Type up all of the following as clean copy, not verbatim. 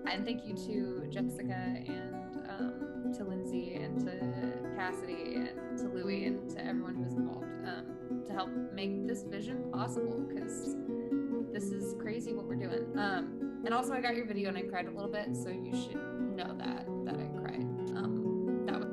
And thank you to Jessica and to Lindsay and to Cassidy and to Louie and to everyone who's involved to help make this vision possible, because this is crazy what we're doing. And also, I got your video and I cried a little bit, so you should know that I cried. That was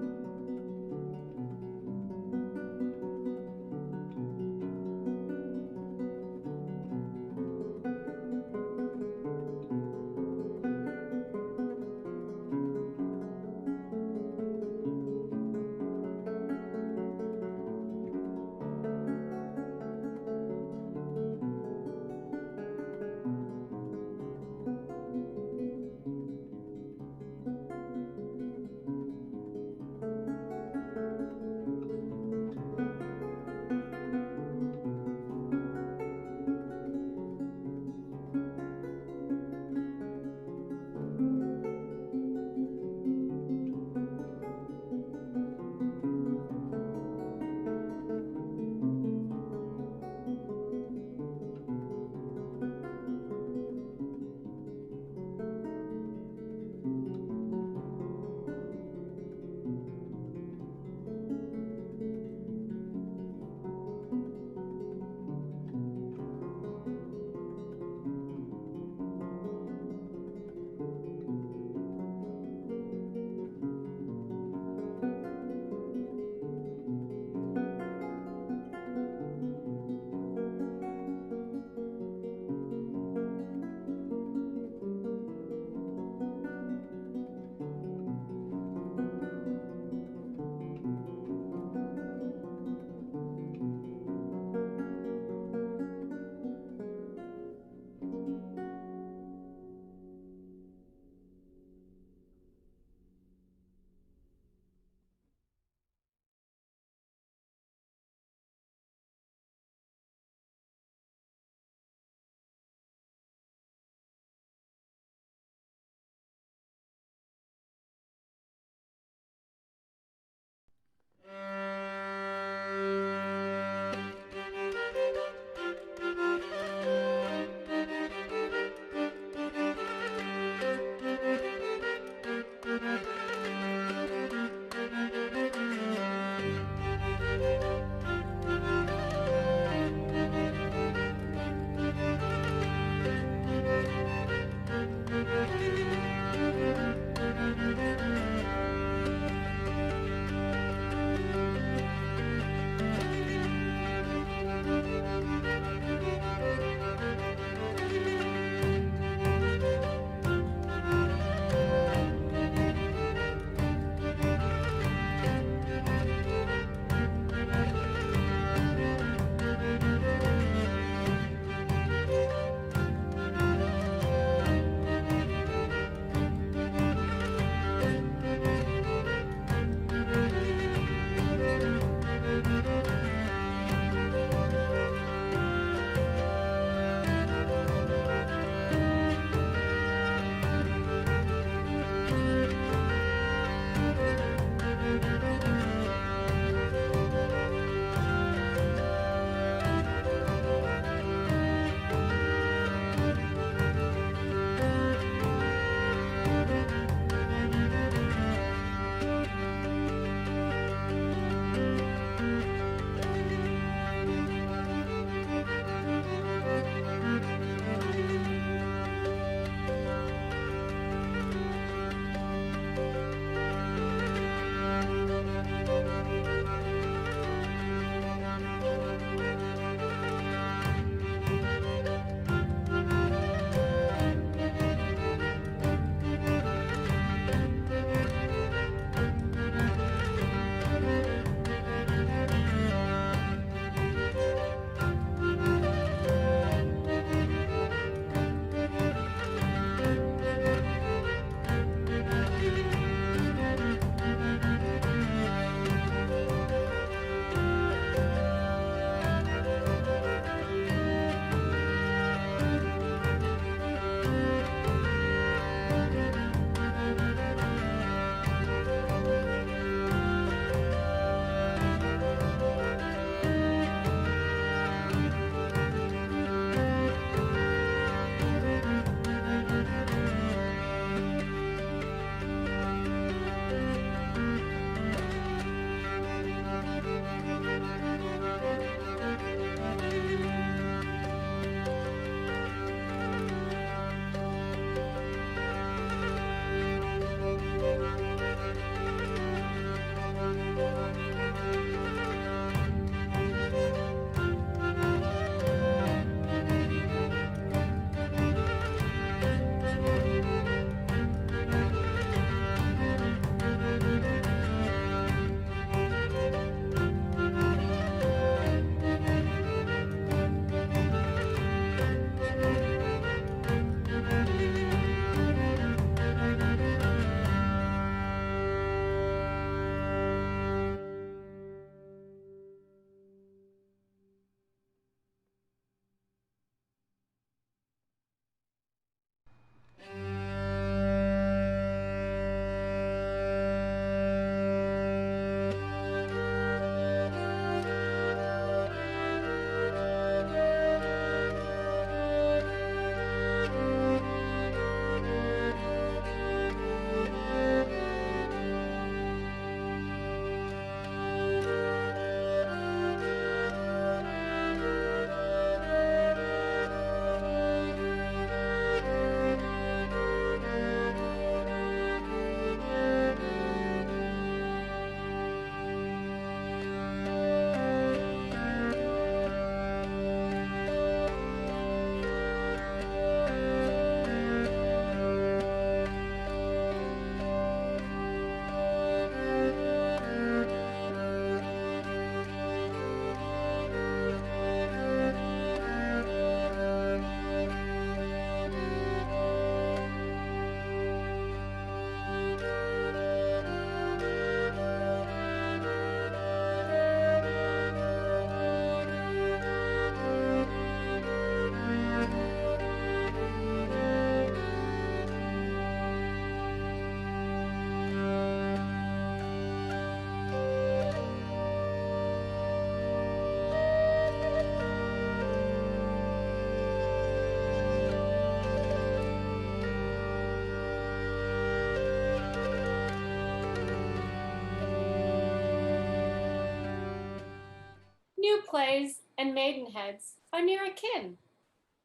plays and maidenheads are near akin.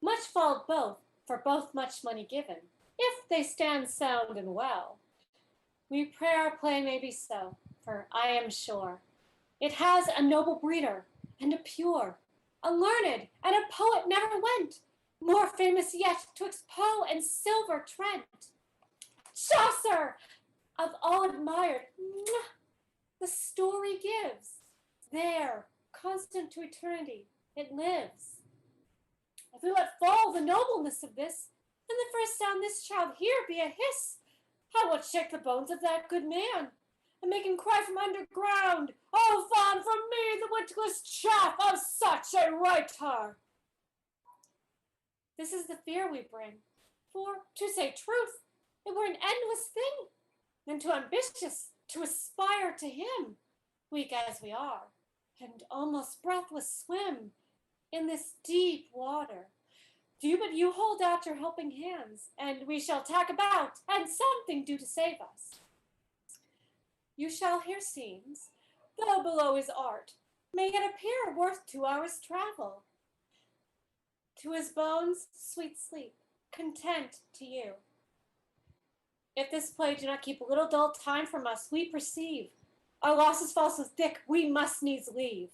Much fall both, for both much money given, if they stand sound and well. We pray our play may be so, for I am sure it has a noble breeder and a pure, a learned and a poet never went, more famous yet twixt Poe and Silver Trent. Chaucer, of all admired, the story gives. There, constant to eternity, it lives. If we let fall the nobleness of this, and the first sound this child hear be a hiss, how would shake the bones of that good man, and make him cry from underground, oh, fond from me the witless chaff of such a writer. This is the fear we bring, for, to say truth, it were an endless thing, than too ambitious to aspire to him, weak as we are, and almost breathless swim in this deep water. Do but you hold out your helping hands, and we shall tack about, and something do to save us. You shall hear scenes, though below is art, may yet appear worth 2 hours' travel. To his bones, sweet sleep, content to you. If this play do not keep a little dull time from us, we perceive our losses fall so thick, we must needs leave.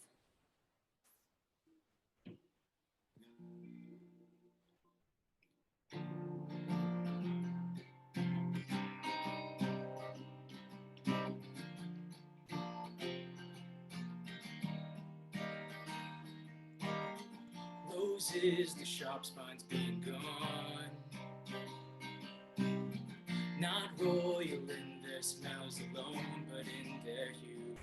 Roses, the sharp spines being gone, not royal in their smells alone, but in their hue.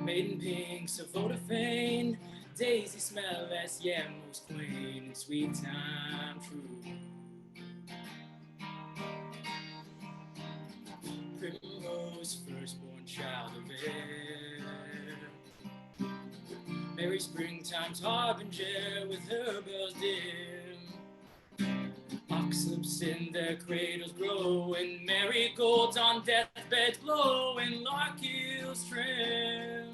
Maiden pinks of votive fane, daisy smell as yet most quaint, and sweet time true. Primrose, firstborn child of air, merry springtime's harbinger with her bells dim. Oxlips in their cradles grow, and marigolds on deathbeds glow, and lark heels trim.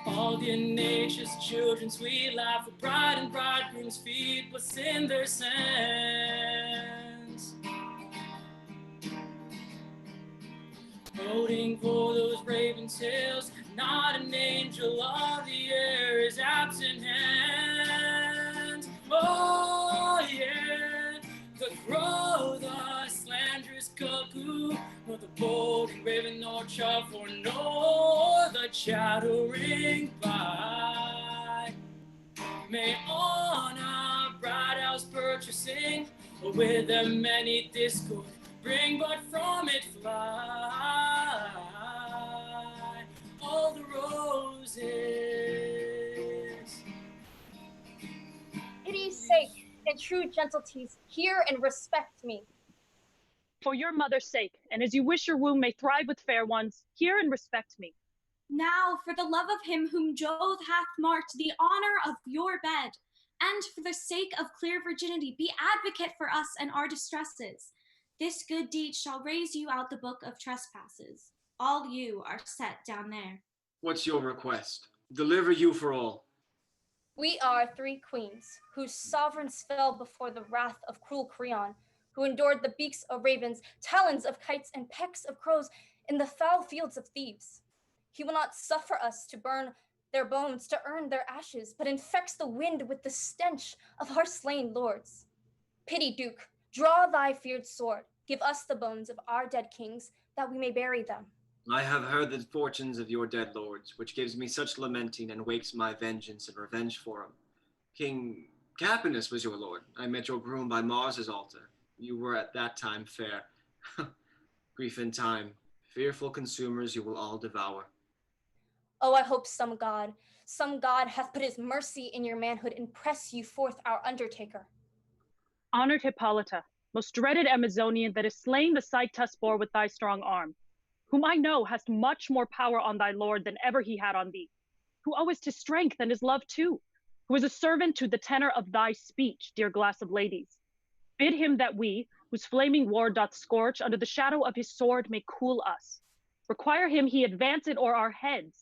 All the nature's children sweet laugh with bride and bridegroom's feet, what's in their sands? Voting for those raven tails, not an angel of the air is absent hands. Oh yeah, the crow, the slanderous cuckoo, nor the bolding raven, nor chaffer, nor the chattering fly may on a bright house purchasing, or with a many discord bring, but from it fly all the roses. Pity's sake, and true gentilties, hear and respect me. For your mother's sake, and as you wish your womb may thrive with fair ones, hear and respect me. Now, for the love of him whom Jove hath marked the honor of your bed, and for the sake of clear virginity, be advocate for us and our distresses. This good deed shall raise you out the book of trespasses. All you are set down there. What's your request? Deliver you for all. We are 3 queens, whose sovereigns fell before the wrath of cruel Creon, who endured the beaks of ravens, talons of kites, and pecks of crows in the foul fields of Thebes. He will not suffer us to burn their bones, to earn their ashes, but infects the wind with the stench of our slain lords. Pity, Duke, draw thy feared sword, give us the bones of our dead kings, that we may bury them. I have heard the fortunes of your dead lords, which gives me such lamenting and wakes my vengeance and revenge for 'em. King Capenus was your lord. I met your groom by Mars's altar. You were at that time fair. Grief in time, fearful consumers you will all devour. Oh, I hope some god hath put his mercy in your manhood and press you forth our undertaker. Honored Hippolyta, most dreaded Amazonian that has slain the Cytus boar with thy strong arm, whom I know hast much more power on thy lord than ever he had on thee, who owest his strength and his love too, who is a servant to the tenor of thy speech, dear glass of ladies. Bid him that we, whose flaming war doth scorch, under the shadow of his sword may cool us. Require him he advance it or our heads.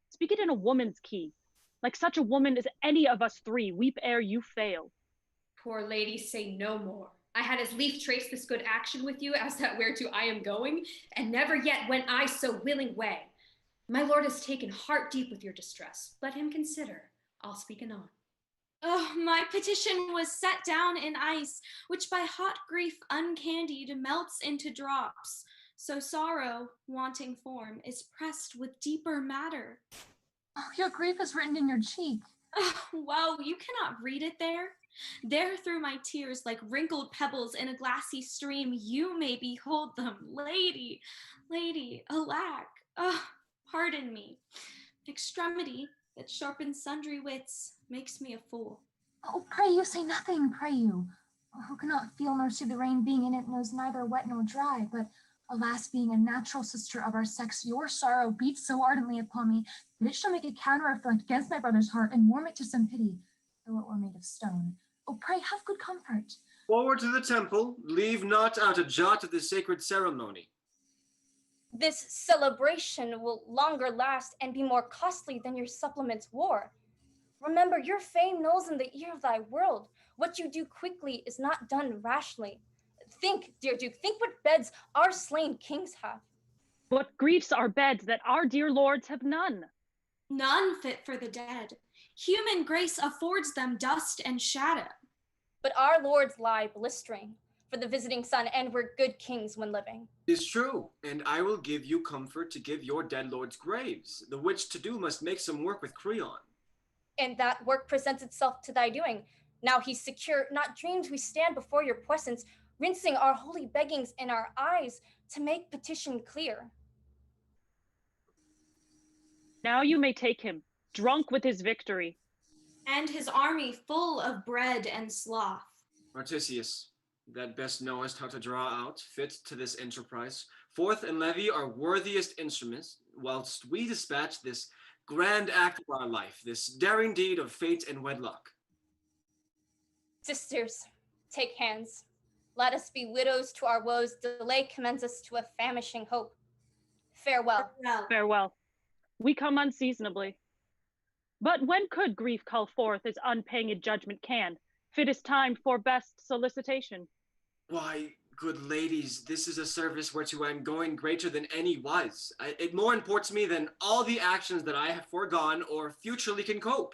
Speak it in a woman's key. Like such a woman as any of us three, weep ere you fail. Poor lady, say no more. I had as lief trace this good action with you as that whereto I am going, and never yet went I so willing way. My lord has taken heart deep with your distress. Let him consider. I'll speak anon. Oh, my petition was set down in ice, which by hot grief uncandied melts into drops. So sorrow, wanting form, is pressed with deeper matter. Oh, your grief is written in your cheek. Oh, wow, you cannot read it there. There through my tears, like wrinkled pebbles in a glassy stream, you may behold them. Lady, lady, alack. Oh, pardon me. Extremity that sharpens sundry wits makes me a fool. Oh, pray you say nothing, pray you. Who cannot feel nor see the rain being in it knows neither wet nor dry, but alas, being a natural sister of our sex, your sorrow beats so ardently upon me that it shall make a counter-effect against my brother's heart and warm it to some pity, though it were made of stone. Oh, pray have good comfort. Forward to the temple, leave not out a jot of the sacred ceremony. This celebration will longer last and be more costly than your supplements wore. Remember, your fame knows in the ear of thy world. What you do quickly is not done rashly. Think, dear Duke, think what beds our slain kings have. What griefs are beds that our dear lords have none? None fit for the dead. Human grace affords them dust and shadow. But our lords lie blistering for the visiting sun, and were good kings when living. 'Tis true, and I will give you comfort to give your dead lords graves, the which to do must make some work with Creon. And that work presents itself to thy doing. Now he's secure, not dreams we stand before your presence, rinsing our holy beggings in our eyes to make petition clear. Now you may take him, drunk with his victory. And his army full of bread and sloth. Artisius, that best knowest how to draw out, fit to this enterprise, forth and levy our worthiest instruments, whilst we dispatch this grand act of our life, this daring deed of fate and wedlock. Sisters, take hands. Let us be widows to our woes. Delay commends us to a famishing hope. Farewell. Farewell. We come unseasonably. But when could grief call forth as unpanged judgment can, fittest time for best solicitation? Why, good ladies, this is a service whereto I am going greater than any was. It more imports me than all the actions that I have foregone or futurely can cope.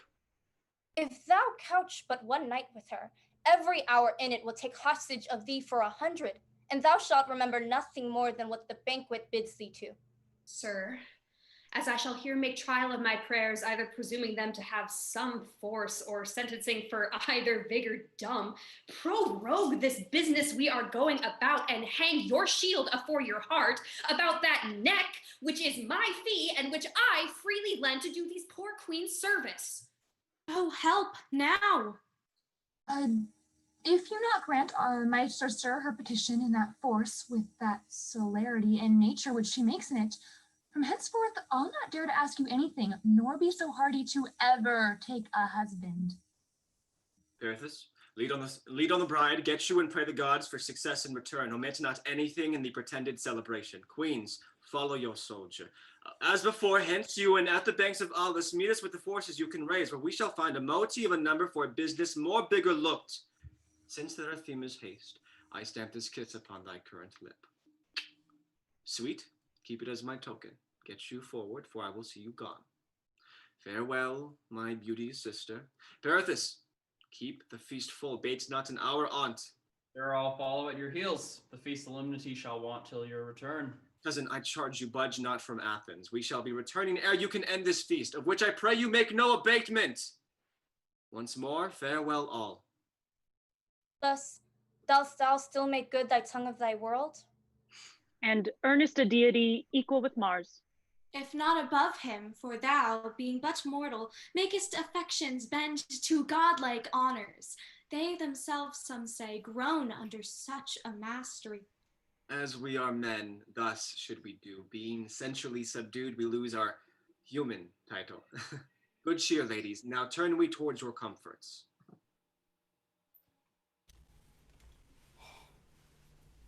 If thou couch but one night with her, every hour in it will take hostage of thee for 100, and thou shalt remember nothing more than what the banquet bids thee to. Sir, as I shall here make trial of my prayers, either presuming them to have some force or sentencing for either vigor dumb, prorogue this business we are going about and hang your shield afore your heart about that neck, which is my fee and which I freely lend to do these poor queens service. Oh, help now. If you not grant our my sister her petition in that force with that celerity and nature which she makes in it, from henceforth I'll not dare to ask you anything, nor be so hardy to ever take a husband. Perithus, lead on the bride, get you and pray the gods for success in return. Omit not anything in the pretended celebration. Queens, follow your soldier. As before, hence you and at the banks of Aulus, meet us with the forces you can raise, where we shall find a moiety of a number for a business more bigger looked. Since that our theme is haste, I stamp this kiss upon thy current lip. Sweet, keep it as my token. Get you forward, for I will see you gone. Farewell, my beauty sister. Perithus, keep the feast full, bates not an hour on't. Sir, I'll follow at your heels. The feast solemnity shall want till your return. Cousin, I charge you, budge not from Athens. We shall be returning ere you can end this feast, of which I pray you make no abatement. Once more, farewell all. Thus, dost thou still make good thy tongue of thy world? And earnest a deity equal with Mars. If not above him, for thou, being but mortal, makest affections bend to godlike honors. They themselves, some say, groan under such a mastery. As we are men, thus should we do. Being sensually subdued, we lose our human title. Good cheer, ladies. Now turn we towards your comforts.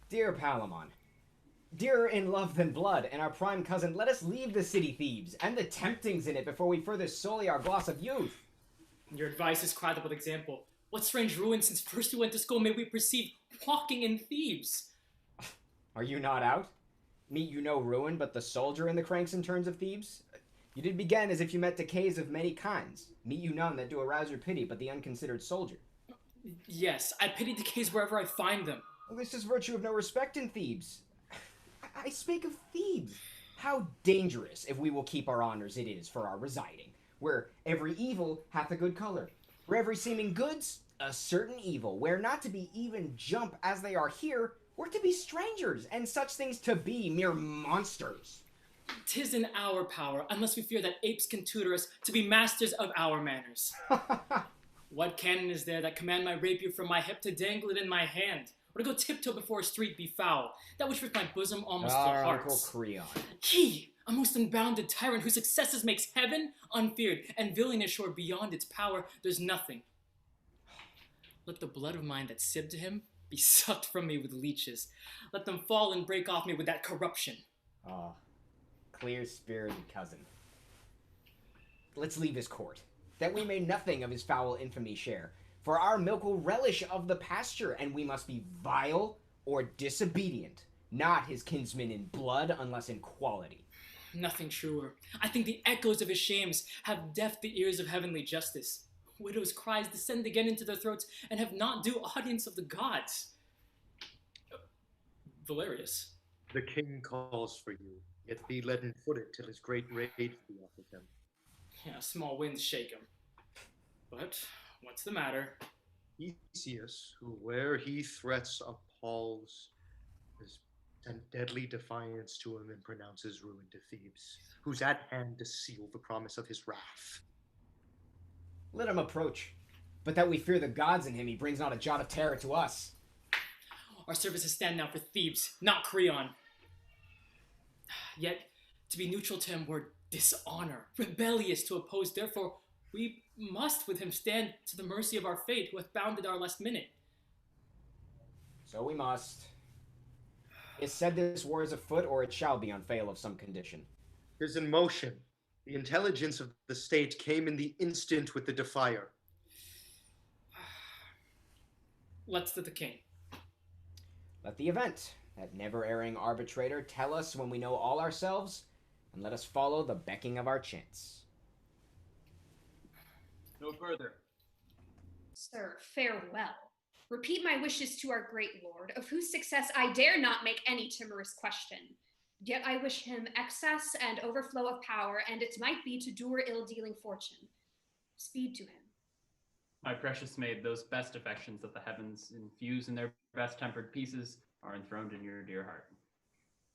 Dear Palamon, Dearer in love than blood, and our prime cousin, let us leave the city Thebes, and the temptings in it before we further sully our gloss of youth. Your advice is cried up with example. What strange ruin since first we went to school may we perceive walking in Thebes? Are you not out? Meet you no ruin but the soldier in the cranks and turns of Thebes? You did begin as if you met decays of many kinds. Meet you none that do arouse your pity but the unconsidered soldier. Yes, I pity decays wherever I find them. Well, this is virtue of no respect in Thebes. I speak of Thebes. How dangerous, if we will keep our honors, it is for our residing, where every evil hath a good color, where every seeming goods a certain evil, where not to be even jump as they are here, or to be strangers, and such things to be mere monsters. 'Tis in our power, unless we fear that apes can tutor us to be masters of our manners. What canon is there that command my rapier from my hip to dangle it in my hand, or to go tiptoe before a street be foul, that which with my bosom almost to Our hearts? Uncle Creon. He, a most unbounded tyrant whose successes makes heaven unfeared, and villainy assured beyond its power, there's nothing. Let the blood of mine that sipped to him be sucked from me with leeches. Let them fall and break off me with that corruption. Ah, clear-spirited cousin. Let's leave his court, that we may nothing of his foul infamy share. For our milk will relish of the pasture, and we must be vile or disobedient, not his kinsmen in blood unless in quality. Nothing truer. I think the echoes of his shames have deafened the ears of heavenly justice. Widows' cries descend again into their throats and have not due audience of the gods. Valerius. The king calls for you, yet be leaden-footed till his great rage be off of him. Yeah, small winds shake him. But what's the matter? Theseus, who where he threats appalls, has sent deadly defiance to him and pronounces ruin to Thebes, who's at hand to seal the promise of his wrath. Let him approach, but that we fear the gods in him, he brings not a jot of terror to us. Our services stand now for Thebes, not Creon. Yet, to be neutral to him were dishonor, rebellious to oppose. Therefore, we must with him stand to the mercy of our fate, who hath bounded our last minute. So we must. It is said this war is afoot, or it shall be on fail of some condition. 'Tis in motion. The intelligence of the state came in the instant with the defier. Let's to the king. Let the event, that never-erring arbitrator, tell us when we know all ourselves, and let us follow the becking of our chance. No further. Sir, farewell. Repeat my wishes to our great lord, of whose success I dare not make any timorous question. Yet I wish him excess and overflow of power, and it might be to doer ill-dealing fortune. Speed to him. My precious maid, those best affections that the heavens infuse in their best-tempered pieces are enthroned in your dear heart.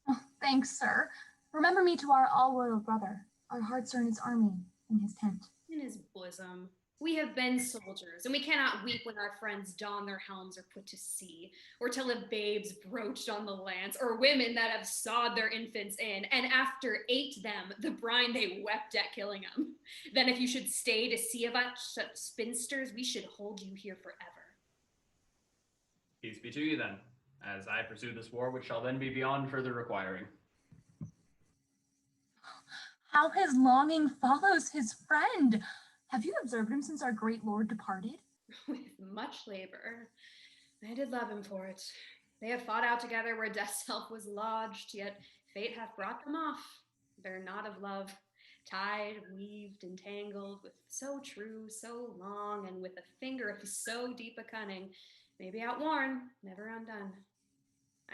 Oh, thanks, sir. Remember me to our all-royal brother. Our hearts are in his army, in his tent. In his bosom. We have been soldiers, and we cannot weep when our friends don their helms or put to sea, or tell of babes broached on the lance, or women that have sawed their infants in, and after ate them, the brine they wept at killing them. Then if you should stay to see of us such spinsters, we should hold you here forever. Peace be to you then, as I pursue this war, which shall then be beyond further requiring. How his longing follows his friend! Have you observed him since our great lord departed? With much labor. I did love him for it. They have fought out together where death's self was lodged, yet fate hath brought them off. Their knot of love, tied, weaved, entangled, with so true, so long, and with a finger of so deep a cunning, maybe outworn, never undone.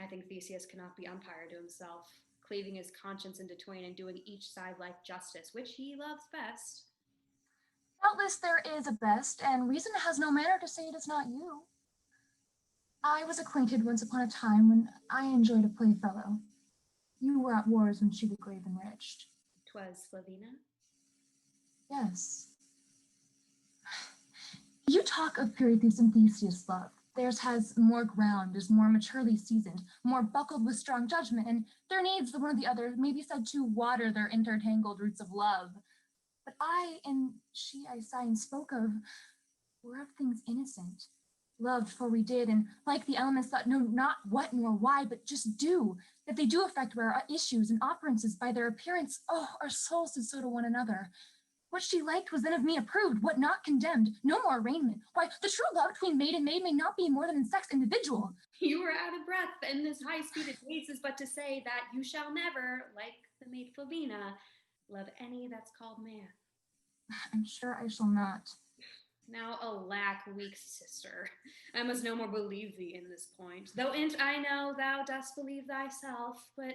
I think Theseus cannot be umpire to himself, cleaving his conscience into twain and doing each side like justice, which he loves best. Doubtless there is a best, and reason has no manner to say it is not you. I was acquainted once upon a time when I enjoyed a playfellow. You were at wars when she the grave enriched. 'Twas Flavina? Yes. You talk of Pirithous and Theseus' love. Theirs has more ground, is more maturely seasoned, more buckled with strong judgment, and their needs, the one or the other, may be said to water their intertangled roots of love. But I and she I sigh and spoke of were of things innocent, loved for we did, and like the elements that know not what nor why, but just do, that they do affect our issues and operances by their appearance. Oh, our souls did so to one another. What she liked was then of me approved, what not condemned, no more arraignment. Why, the true love between maid and maid may not be more than in sex individual. You were out of breath, and this high-speeded pace is but to say that you shall never, like the maid Flavina, love any that's called man. I'm sure I shall not. Now alack, weak sister, I must no more believe thee in this point, though in't I know thou dost believe thyself, but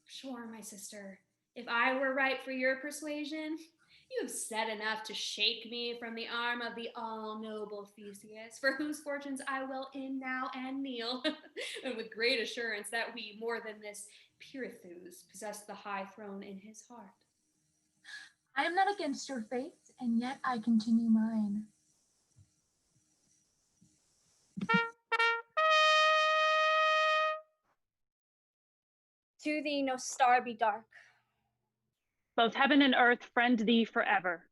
sure, my sister, if I were right for your persuasion, you have said enough to shake me from the arm of the all-noble Theseus, for whose fortunes I will in now and kneel, and with great assurance that we, more than this Pirithous, possess the high throne in his heart. I am not against your faith, and yet I continue mine. To thee no star be dark. Both heaven and earth friend thee forever.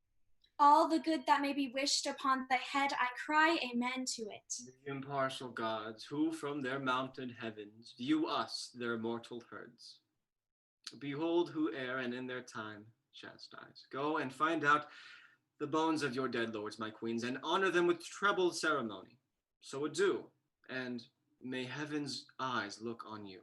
All the good that may be wished upon thy head, I cry amen to it. The impartial gods, who from their mountain heavens view us, their mortal herds, behold who err and in their time chastise. Go and find out the bones of your dead lords, my queens, and honor them with treble ceremony. So adieu, and may heaven's eyes look on you.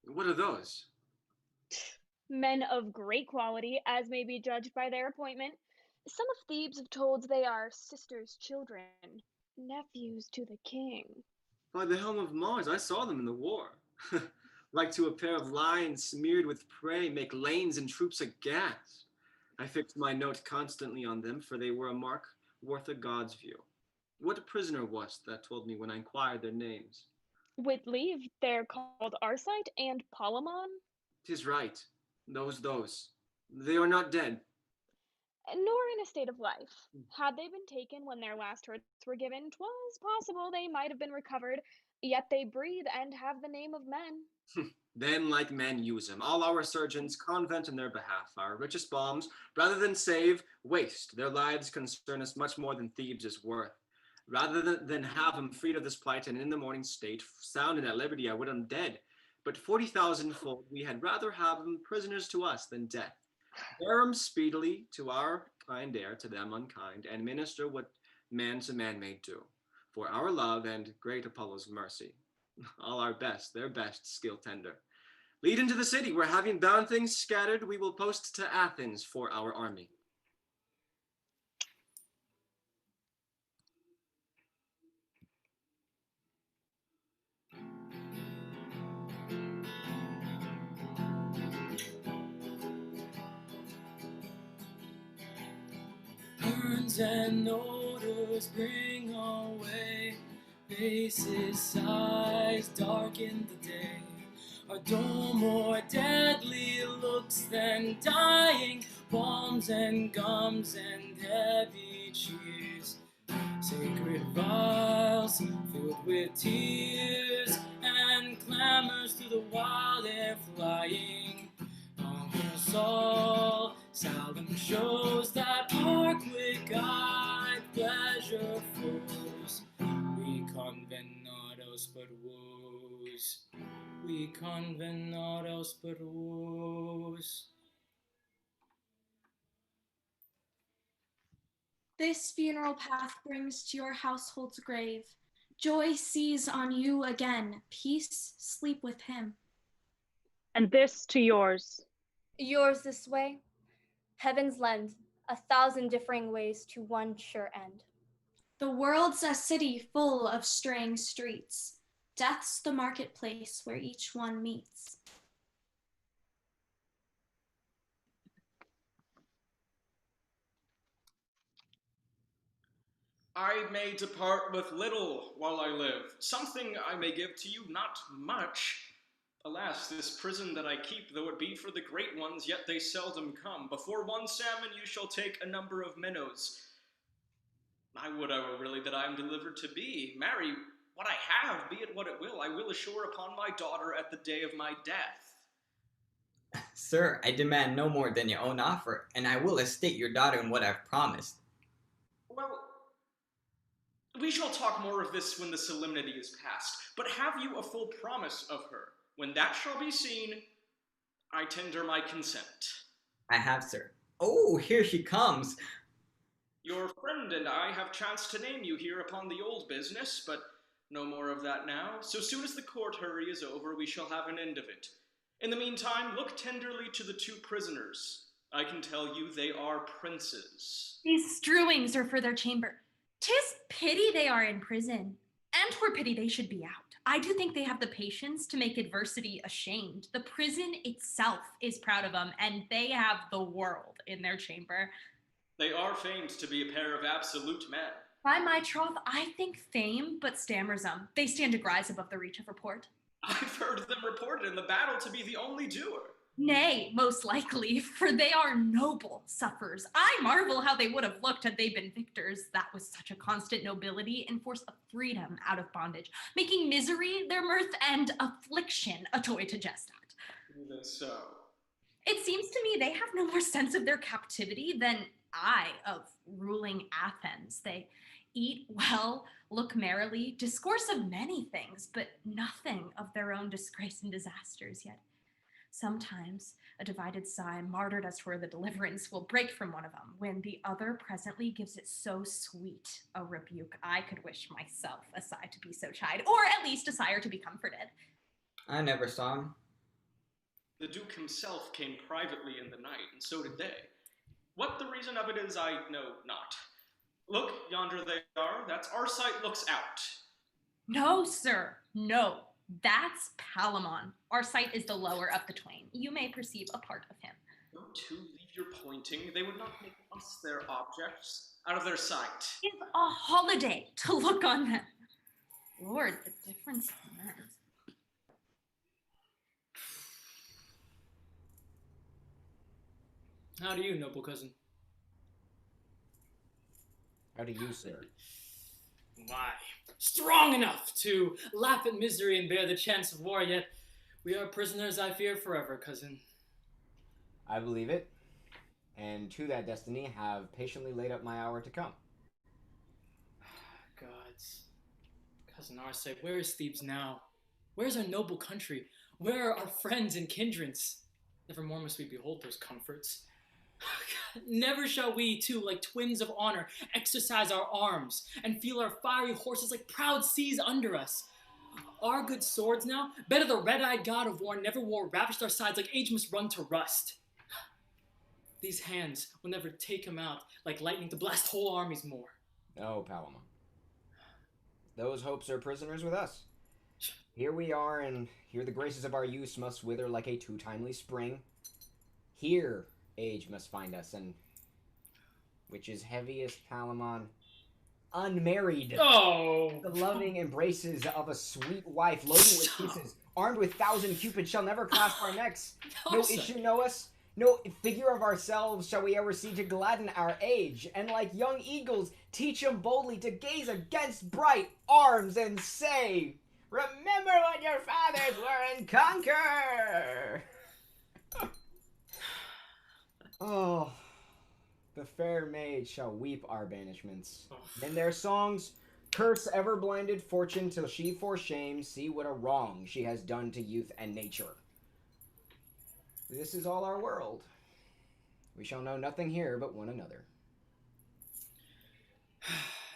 What are those? Men of great quality, as may be judged by their appointment. Some of Thebes have told they are sisters' children, nephews to the king. By the helm of Mars, I saw them in the war. Like to a pair of lions smeared with prey, make lanes and troops aghast. I fixed my note constantly on them, for they were a mark worth a god's view. What prisoner wast that told me when I inquired their names? With leave, they're called Arcite and Polemon. 'Tis right. Those. They are not dead. Nor in a state of life. Had they been taken when their last hurts were given, 'twas possible they might have been recovered, yet they breathe and have the name of men. Then like men use them. All our surgeons convent in their behalf. Our richest balms, rather than save, waste. Their lives concern us much more than Thebes is worth. Rather than have them freed of this plight and in the morning state, sound and at liberty, I would them dead. But 40,000-fold we had rather have them prisoners to us than dead. Bear them speedily to our kind heir, to them unkind, and minister what man to man may do. For our love and great Apollo's mercy, all our best, their best, skill tender. Lead into the city, where having bound things scattered, we will post to Athens for our army. Urns and odors bring away, faces, sighs darken the day. Our dome more deadly looks than dying, balms and gums and heavy cheers. Sacred vials filled with tears and clamors through the wild air flying. Almost all seldom shows that our quick-eyed pleasure flows. We convent not else but woes. We convent not else but woes. This funeral path brings to your household's grave. Joy seize on you again. Peace sleep with him. And this to yours. Yours this way. Heavens lend 1,000 differing ways to one sure end. The world's a city full of straying streets. Death's the marketplace where each one meets. I may depart with little while I live. Something I may give to you, not much. Alas, this prison that I keep, though it be for the great ones, yet they seldom come. Before one salmon you shall take a number of minnows. I would I were really that I am delivered to be. Marry, what I have, be it what it will, I will assure upon my daughter at the day of my death. Sir, I demand no more than your own offer, and I will estate your daughter in what I've promised. Well, we shall talk more of this when the solemnity is past, but have you a full promise of her? When that shall be seen, I tender my consent. I have, sir. Oh, here she comes. Your friend and I have chanced to name you here upon the old business, but no more of that now. So soon as the court hurry is over, we shall have an end of it. In the meantime, look tenderly to the two prisoners. I can tell you they are princes. These strewings are for their chamber. 'Tis pity they are in prison, and 'twere pity they should be out. I do think they have the patience to make adversity ashamed. The prison itself is proud of them, and they have the world in their chamber. They are famed to be a pair of absolute men. By my troth, I think fame but stammers them. They stand a rise above the reach of report. I've heard them reported in the battle to be the only doer. Nay, most likely, for they are noble sufferers. I marvel how they would have looked had they been victors. That was such a constant nobility and force of freedom out of bondage, making misery their mirth and affliction a toy to jest at. Even so. It seems to me they have no more sense of their captivity than I of ruling Athens. They eat well, look merrily, discourse of many things, but nothing of their own disgrace and disasters yet. Sometimes a divided sigh, martyred as for the deliverance, will break from one of them, when the other presently gives it so sweet a rebuke, I could wish myself a sigh to be so chide, or at least a sire to be comforted. I never saw him. The Duke himself came privately in the night, and so did they. What the reason of it is, I know not. Look, yonder they are. That's our sight looks out. No, sir, no. That's Palamon. Our sight is the lower of the twain. You may perceive a part of him. Don't you leave your pointing. They would not make us their objects out of their sight. It's a holiday to look on them. Lord, the difference in that. How do you, noble cousin? How do you, sir? Why, strong enough to laugh at misery and bear the chance of war, yet we are prisoners, I fear, forever, cousin. I believe it, and to that destiny have patiently laid up my hour to come. Gods. Cousin Arcite, where is Thebes now? Where's our noble country? Where are our friends and kindreds? Nevermore must we behold those comforts. Never shall we, too, like twins of honor, exercise our arms and feel our fiery horses like proud seas under us. Our good swords now, better the red-eyed god of war never wore, ravished our sides like age must run to rust. These hands will never take him out like lightning to blast whole armies more. No, Palamon. Those hopes are prisoners with us. Here we are, and here the graces of our youth must wither like a too-timely spring. Here age must find us, and which is heaviest, Palamon? Unmarried. Oh! The loving embraces of a sweet wife, loaded with kisses, armed with 1,000 cupids, shall never clasp our necks. No issue know us, no figure of ourselves shall we ever see to gladden our age, and like young eagles, teach them boldly to gaze against bright arms and say, remember what your fathers were and conquer! Oh, the fair maid shall weep our banishments. In their songs, curse ever-blinded fortune till she for shame see what a wrong she has done to youth and nature. This is all our world. We shall know nothing here but one another.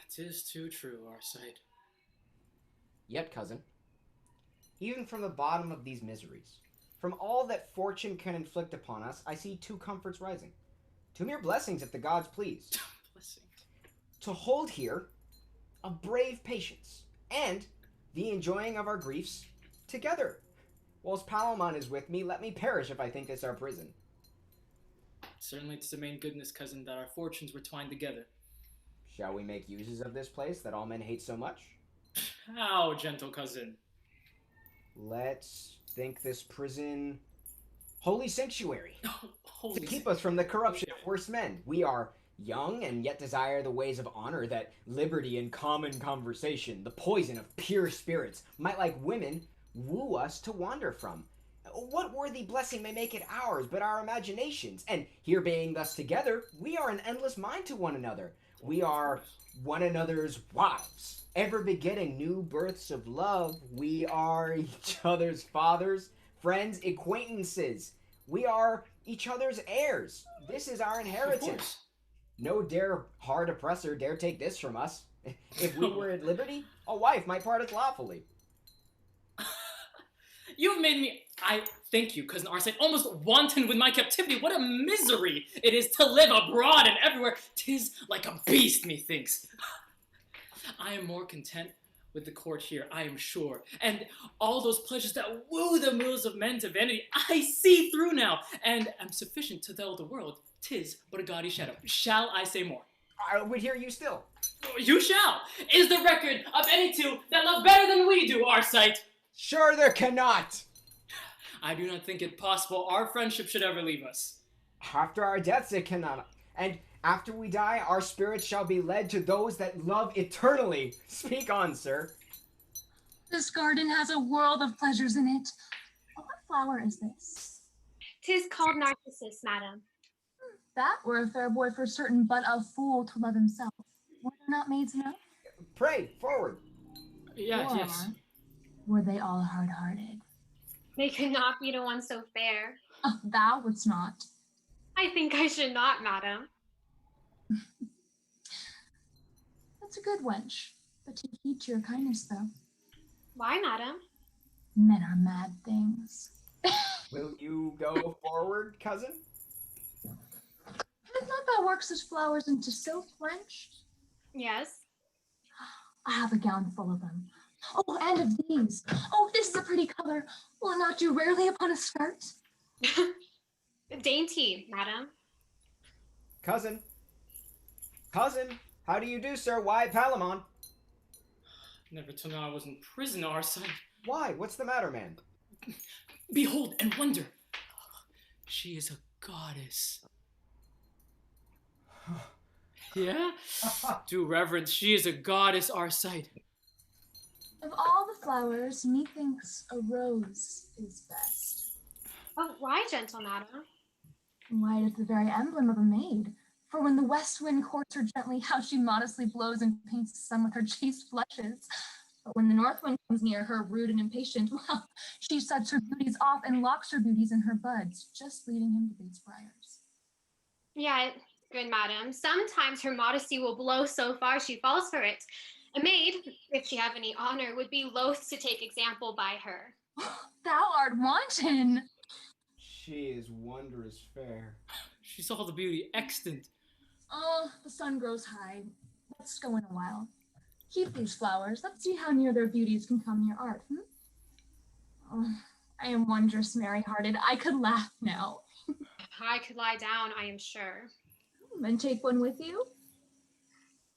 'Tis too true, Arcite. Yet, cousin, even from the bottom of these miseries, from all that fortune can inflict upon us, I see two comforts rising. Two mere blessings, if the gods please. Blessing. To hold here a brave patience, and the enjoying of our griefs together. Whilst Palamon is with me, let me perish if I think this our prison. Certainly it's the main goodness, cousin, that our fortunes were twined together. Shall we make uses of this place that all men hate so much? How, gentle cousin? Let's think this prison holy sanctuary Holy to keep us from the corruption of worse men. We are young and yet desire the ways of honor, that liberty and common conversation, the poison of pure spirits, might like women woo us to wander from. What worthy blessing may make it ours but our imaginations? And here being thus together, we are an endless mind to one another. We are one another's wives, ever begetting new births of love. We are each other's fathers, friends, acquaintances. We are each other's heirs. This is our inheritance. No hard oppressor dare take this from us. If we were at liberty, a wife might part us lawfully. You've made me, I thank you, cousin Arcite, almost wanton with my captivity. What a misery it is to live abroad and everywhere. 'Tis like a beast, methinks. I am more content with the court here, I am sure. And all those pleasures that woo the wills of men to vanity, I see through now, and am sufficient to tell the world 'tis but a gaudy shadow. Shall I say more? I would hear you still. You shall. Is the record of any two that love better than we do, Arcite? Sure there cannot. I do not think it possible our friendship should ever leave us. After our deaths it cannot. And after we die, our spirits shall be led to those that love eternally. Speak on, sir. This garden has a world of pleasures in it. What flower is this? 'Tis called Narcissus, madam. That were a fair boy for certain, but a fool to love himself. Were there not maids enough? Pray, forward. Yes. Were they all hard-hearted? They could not be to one so fair. Oh, thou wouldst not. I think I should not, madam. That's a good wench, but take heed to your kindness, though. Why, madam? Men are mad things. Will you go forward, cousin? Hath not thou worked such flowers into silk, wench? Yes. I have a gown full of them. Oh, and of these. Oh, this is a pretty color. Will it not do rarely upon a skirt? Dainty, madam. Cousin, how do you do, sir? Why Palamon? Never till now I was in prison, Arcite. Why? What's the matter, man? Behold and wonder. She is a goddess. Yeah? Do reverence. She is a goddess, Arcite. Of all the flowers, methinks a rose is best. Oh, why, gentle madam? Why, it is the very emblem of a maid. For when the west wind courts her gently, how she modestly blows and paints the sun with her chaste blushes. But when the north wind comes near her, rude and impatient, well, she sets her beauties off and locks her beauties in her buds, just leading him to Bates Briars. Yeah, good madam. Sometimes her modesty will blow so far she falls for it. A maid, if she have any honor, would be loath to take example by her. Thou art wanton. She is wondrous fair. She's all the beauty extant. Oh, the sun grows high. Let's go in a while. Keep these flowers. Let's see how near their beauties can come near art. Oh, I am wondrous merry-hearted. I could laugh now. I could lie down, I am sure. And take one with you?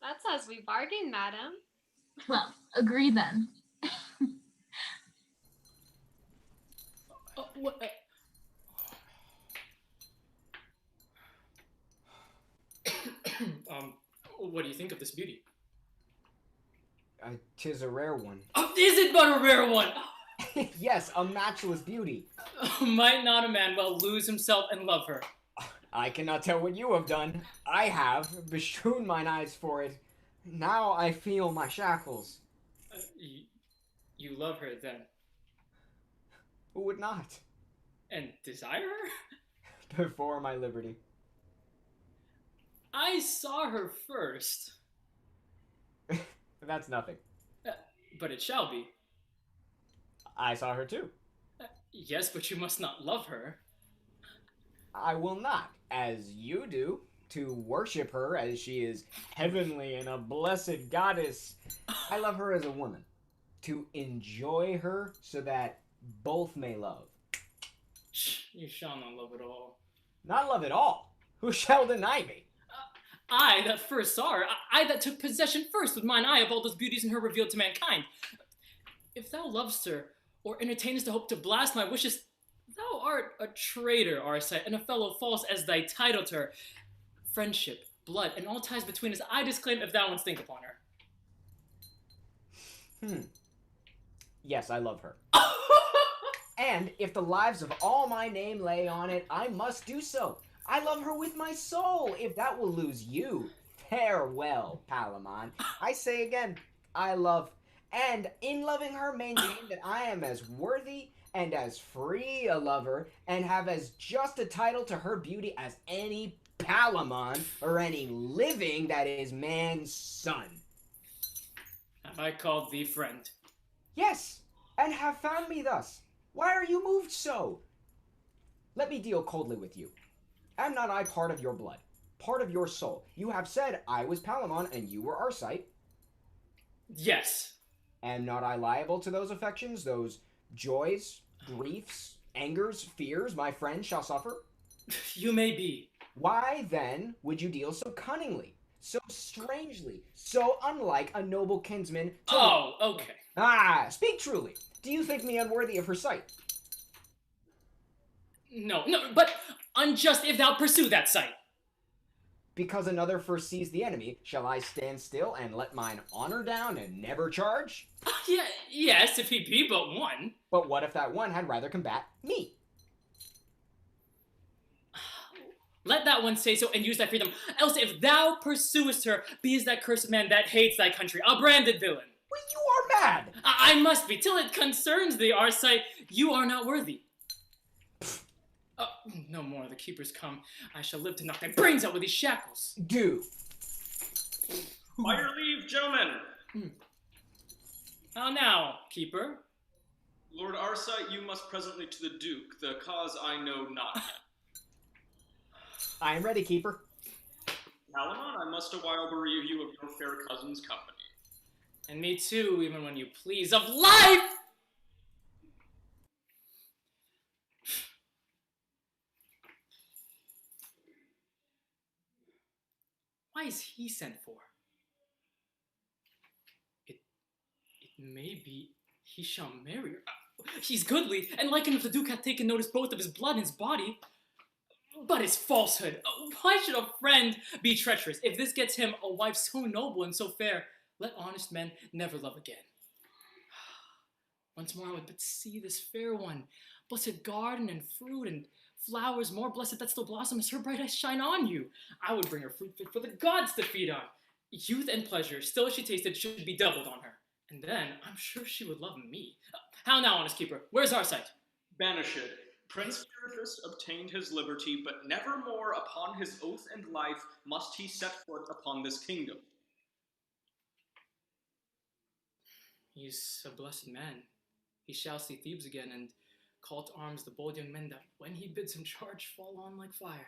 That's as we bargained, madam. Well, agree then. What do you think of this beauty? 'Tis a rare one. Oh, is it but a rare one? Yes, a matchless beauty. Might not a man well lose himself and love her? I cannot tell what you have done. I have bestrewn mine eyes for it. Now I feel my shackles. You love her then? Who would not? And desire her? Before my liberty. I saw her first. That's nothing. But it shall be. I saw her too. Yes, but you must not love her. I will not, as you do, to worship her as she is heavenly and a blessed goddess. I love her as a woman, to enjoy her so that both may love. You shall not love at all. Not love at all? Who shall deny me? I that first saw her, I that took possession first with mine eye of all those beauties in her revealed to mankind. If thou lovest her, or entertainest the hope to blast my wishes, thou art a traitor, Arcite, and a fellow false as thy title to her. Friendship, blood, and all ties between us I disclaim if thou wouldst think upon her. Yes, I love her. And if the lives of all my name lay on it, I must do so. I love her with my soul, if that will lose you. Farewell, Palamon. I say again, I love, and in loving her maintain that I am as worthy and as free a lover, and have as just a title to her beauty as any Palamon, or any living that is man's son. Have I called thee friend? Yes, and have found me thus. Why are you moved so? Let me deal coldly with you. Am not I part of your blood, part of your soul? You have said I was Palamon and you were Arcite. Yes. Am not I liable to those affections, those joys, griefs, angers, fears my friend shall suffer? You may be. Why, then, would you deal so cunningly, so strangely, so unlike a noble kinsman to... Oh, okay. Ah, speak truly. Do you think me unworthy of her sight? No, but unjust if thou pursue that sight. Because another first sees the enemy, shall I stand still and let mine honor down and never charge? Yes, if he be but one. But what if that one had rather combat me? Let that one say so and use thy freedom. Else if thou pursuest her, be as that cursed man that hates thy country, a branded villain. Well, you are mad! I must be. Till it concerns thee, Arcite, you are not worthy. No more, the keepers come. I shall live to knock thy brains out with these shackles. Do. By your leave, gentlemen. How now, keeper? Lord Arcite, you must presently to the Duke, the cause I know not yet. I am ready, keeper. Palamon, I must a while bereave you of your fair cousin's company. And me too, even when you please, of life! Why is he sent for? It may be he shall marry her. He's goodly, and like him if the Duke hath taken notice both of his blood and his body. But his falsehood. Why should a friend be treacherous? If this gets him a wife so noble and so fair, let honest men never love again. Once more I would but see this fair one. Blessed garden and fruit and flowers more blessed that still blossom as her bright eyes shine on you. I would bring her fruit fit for the gods to feed on. Youth and pleasure, still as she tasted, should be doubled on her. And then I'm sure she would love me. How now, honest keeper? Where's Arcite? Banished. Prince Pyrrhus obtained his liberty, but never more upon his oath and life must he set foot upon this kingdom. He's a blessed man. He shall see Thebes again, and call to arms the bold young men that, when he bids him charge, fall on like fire.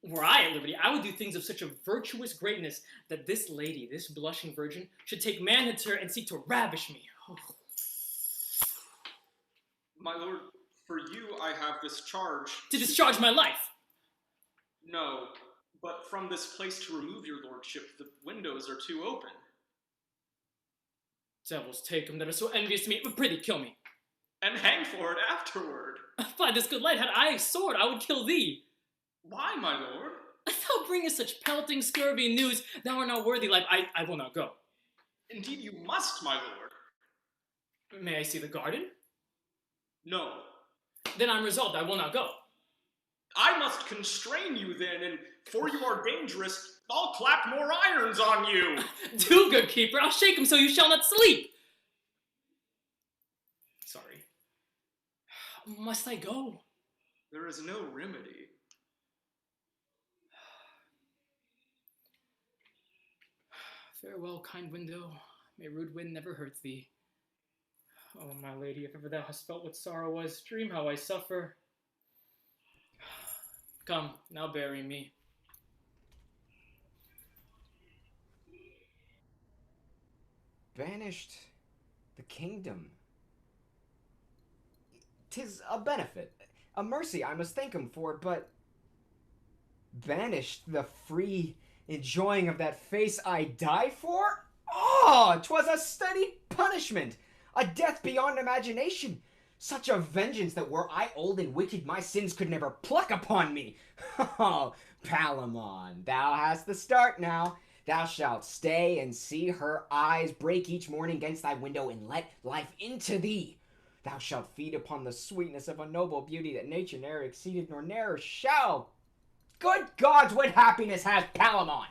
Were I at liberty, I would do things of such a virtuous greatness that this lady, this blushing virgin, should take manhood to her and seek to ravish me. Oh. My lord, for you I have this charge. To discharge my life! No, but from this place to remove your lordship, the windows are too open. Devils take them that are so envious to me, but prithee kill me. And hang for it afterward. By this good light, had I a sword, I would kill thee. Why, my lord? Thou bringest such pelting, scurvy news, thou art not worthy life, I will not go. Indeed you must, my lord. May I see the garden? No. Then I'm resolved, I will not go. I must constrain you then, and for you are dangerous, I'll clap more irons on you. Do, good keeper, I'll shake him so you shall not sleep. Sorry. Must I go? There is no remedy. Farewell, kind window. May rude wind never hurt thee. Oh, my lady, if ever thou hast felt what sorrow was, dream how I suffer. Come, now bury me. Banished the kingdom. 'Tis a benefit, a mercy I must thank him for, but banished the free enjoying of that face I died for? Oh, 'twas a studied punishment, a death beyond imagination, such a vengeance that were I old and wicked, my sins could never pluck upon me. Oh, Palamon, thou hast the start now. Thou shalt stay and see her eyes break each morning against thy window and let life into thee. Thou shalt feed upon the sweetness of a noble beauty that nature ne'er exceeded nor ne'er shall. Good gods, what happiness has Palamon!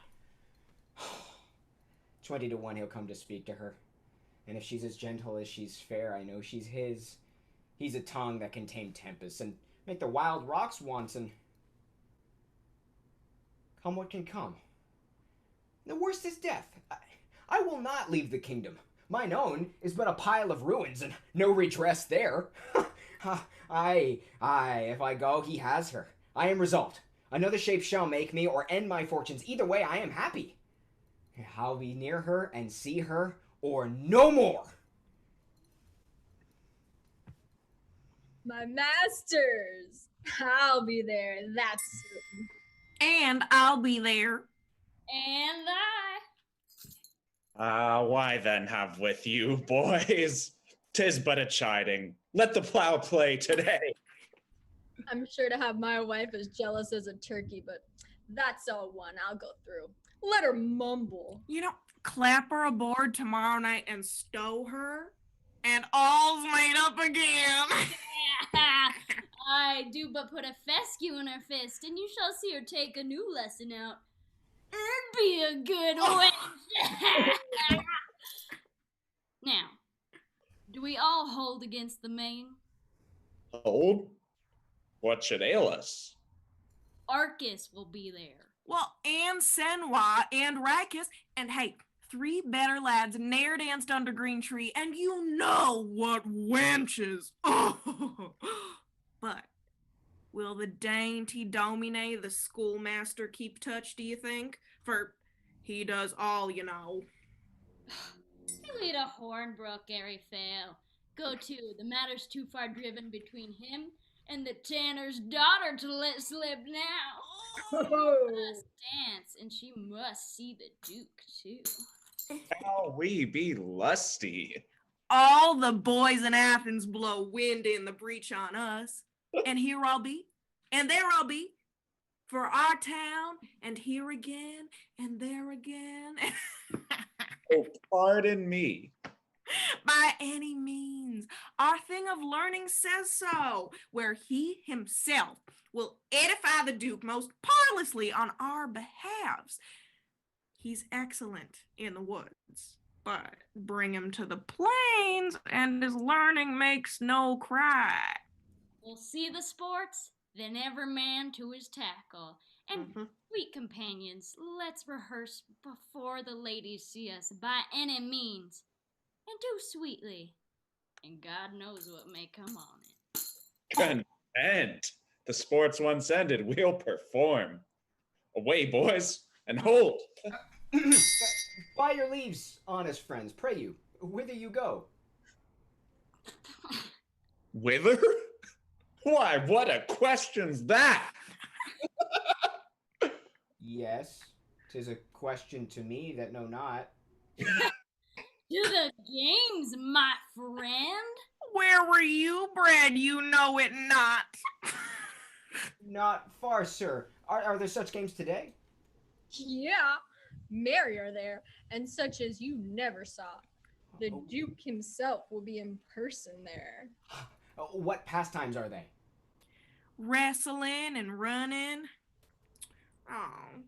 20 to 1 he'll come to speak to her. And if she's as gentle as she's fair, I know she's his. He's a tongue that can tame tempests and make the wild rocks wanton. Come what can come. The worst is death. I will not leave the kingdom. Mine own is but a pile of ruins, and no redress there. Aye, if I go, he has her. I am resolved. Another shape shall make me, or end my fortunes. Either way, I am happy. I'll be near her and see her, or no more. My masters, I'll be there, that's certain. And I'll be there. And I. Why then have with you, boys? 'Tis but a chiding. Let the plow play today. I'm sure to have my wife as jealous as a turkey, but that's all one. I'll go through. Let her mumble. You know, clap her aboard tomorrow night and stow her, and all's made up again. I do but put a fescue in her fist, and you shall see her take a new lesson out. It'd be a good wench. Now, do we all hold against the main? Hold? What should ail us? Arcus will be there. Well, and Senwa and Rakus, and hey, 3 better lads ne'er danced under green tree, and you know what wenches. Oh. But will the dainty Domine, the schoolmaster, keep touch, do you think? For he does all, you know. Lead a Hornbrook, airy fail. Go to, the matter's too far driven between him and the tanner's daughter to let slip now. Must dance, and she must see the Duke, too. How we be lusty. All the boys in Athens blow wind in the breach on us. And here I'll be, and there I'll be, for our town, and here again, and there again. Oh, pardon me. By any means, our thing of learning says so, where he himself will edify the Duke most parlously on our behalves. He's excellent in the woods, but bring him to the plains, and his learning makes no cry. We'll see the sports, then every man to his tackle. And sweet companions, let's rehearse before the ladies see us by any means. And do sweetly, and God knows what may come on it. Content. The sports once ended, we'll perform. Away, boys, and hold. By your leaves, honest friends, pray you, whither you go? Whither? Why, what a question's that? Yes, 'tis a question to me that know not. To the games, my friend. Where were you bred, you know it not? Not far, sir. Are there such games today? Yeah, merry are there, and such as you never saw. The Duke himself will be in person there. What pastimes are they? Wrestling and running. Oh,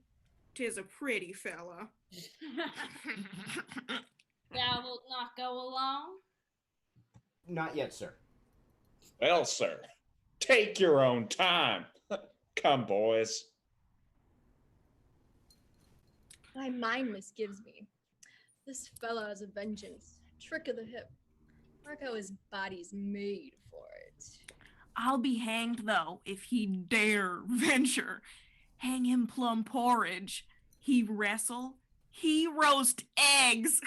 'tis a pretty fella. Thou wilt not go along? Not yet, sir. Well, sir, take your own time. Come, boys. My mind misgives me. This fellow has a vengeance. Trick of the hip. Mark how his body's made for it. I'll be hanged, though, if he dare venture. Hang him plum porridge. He wrestle. He roast eggs.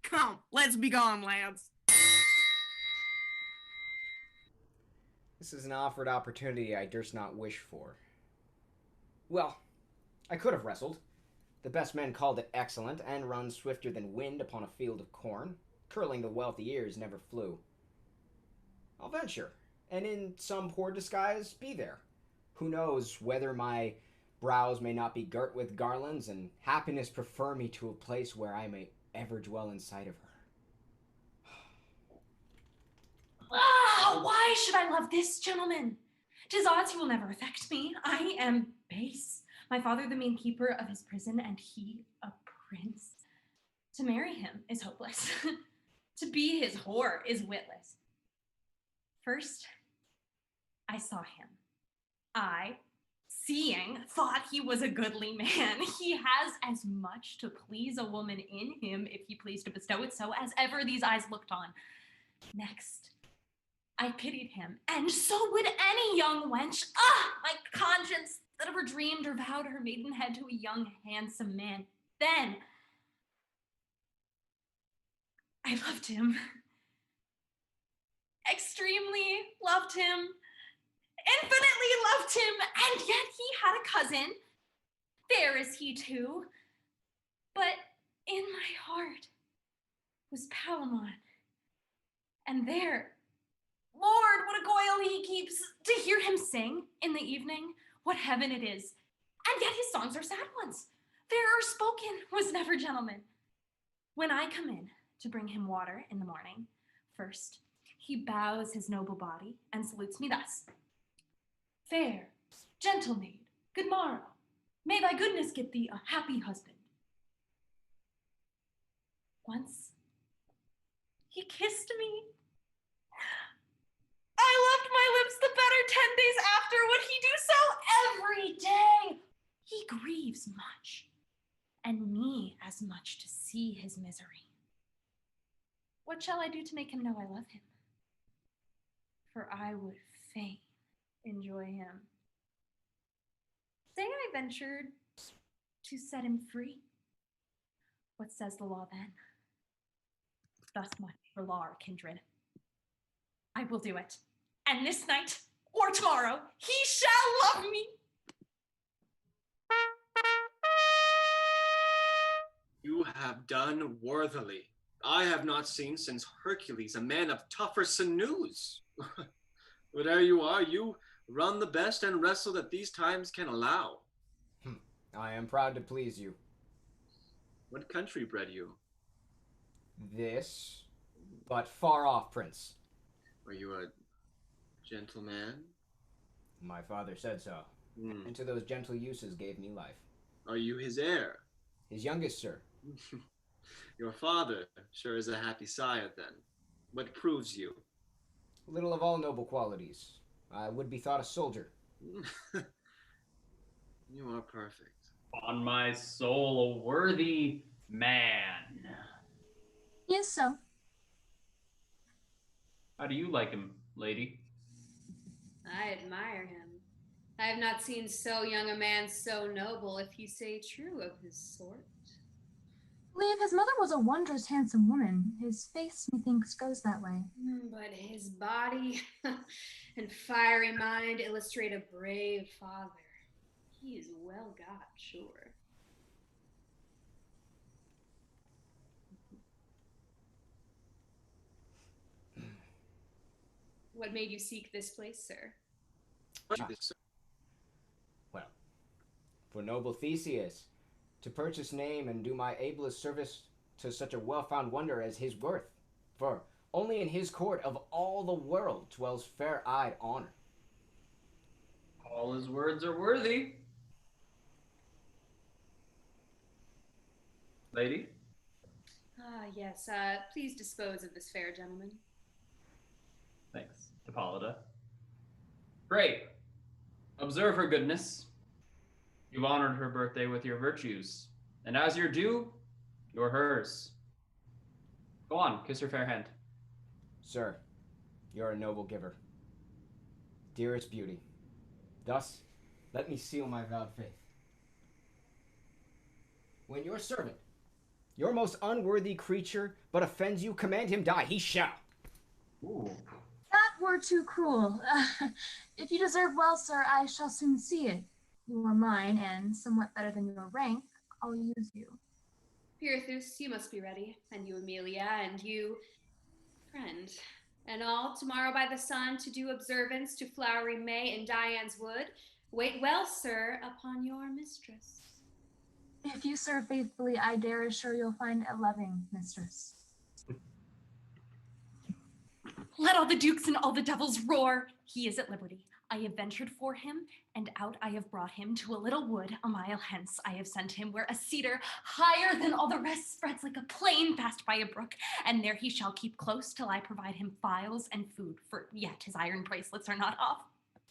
Come, let's be gone, lads. This is an offered opportunity I durst not wish for. Well, I could have wrestled. The best men called it excellent, and run swifter than wind upon a field of corn. Curling the wealthy ears never flew. I'll venture, and in some poor disguise be there. Who knows whether my brows may not be girt with garlands, and happiness prefer me to a place where I may ever dwell in sight of her. But why should I love this gentleman? 'Tis odds he will never affect me. I am base. My father the main keeper of his prison, and he a prince. To marry him is hopeless. To be his whore is witless. First, I saw him. I, seeing, thought he was a goodly man. He has as much to please a woman in him, if he pleased to bestow it so, as ever these eyes looked on. Next, I pitied him, and so would any young wench. Ah, my conscience, that ever dreamed or vowed her maidenhead to a young, handsome man. Then, I loved him. Extremely loved him. Infinitely loved him, and yet he had a cousin. Fair is he too. But in my heart was Palamon. And there, Lord, what a goil he keeps to hear him sing in the evening. What heaven it is. And yet his songs are sad ones. Fairer spoken was never gentleman. When I come in to bring him water in the morning, first he bows his noble body and salutes me thus. Fair, gentle maid, good morrow. May thy goodness get thee a happy husband. Once he kissed me. I loved my lips the better 10 days after. Would he do so every day? He grieves much, and me as much to see his misery. What shall I do to make him know I love him? For I would fain enjoy him. Say I ventured to set him free. What says the law then? Thus much for law or kindred. I will do it. And this night or tomorrow, he shall love me. You have done worthily. I have not seen since Hercules a man of tougher sinews. Whatever you are, you run the best and wrestle that these times can allow. I am proud to please you. What country bred you? This, but far off, Prince. Are you a gentleman? My father said so. And to those gentle uses gave me life. Are you his heir? His youngest, sir. Your father sure is a happy sire, then. What proves you? Little of all noble qualities. I would be thought a soldier. You are perfect. On my soul, a worthy man. He is so. How do you like him, lady? I admire him. I have not seen so young a man so noble, if you say true of his sort. Believe his mother was a wondrous handsome woman. His face, methinks, goes that way. But his body and fiery mind illustrate a brave father. He is well got, sure. What made you seek this place, sir? Well, for noble Theseus, to purchase name and do my ablest service to such a well-found wonder as his worth. For only in his court of all the world dwells fair-eyed honor. All his words are worthy. Lady? Ah, yes. Please dispose of this fair gentleman. Thanks, Hippolyta. Great. Observe her goodness. You've honored her birthday with your virtues, and as your due, you're hers. Go on, kiss her fair hand. Sir, you're a noble giver. Dearest beauty, thus let me seal my vowed faith. When your servant, your most unworthy creature, but offends you, command him die, he shall. Ooh. That were too cruel. If you deserve well, sir, I shall soon see it. You are mine, and somewhat better than your rank, I'll use you. Pirithous, you must be ready, and you, Amelia, and you, friend, and all tomorrow by the sun to do observance to flowery May in Diane's wood. Wait well, sir, upon your mistress. If you serve faithfully, I dare assure you'll find a loving mistress. Let all the dukes and all the devils roar. He is at liberty. I have ventured for him, and out I have brought him to a little wood a mile hence. I have sent him where a cedar higher than all the rest spreads like a plain fast by a brook, and there he shall keep close till I provide him files and food, for yet his iron bracelets are not off.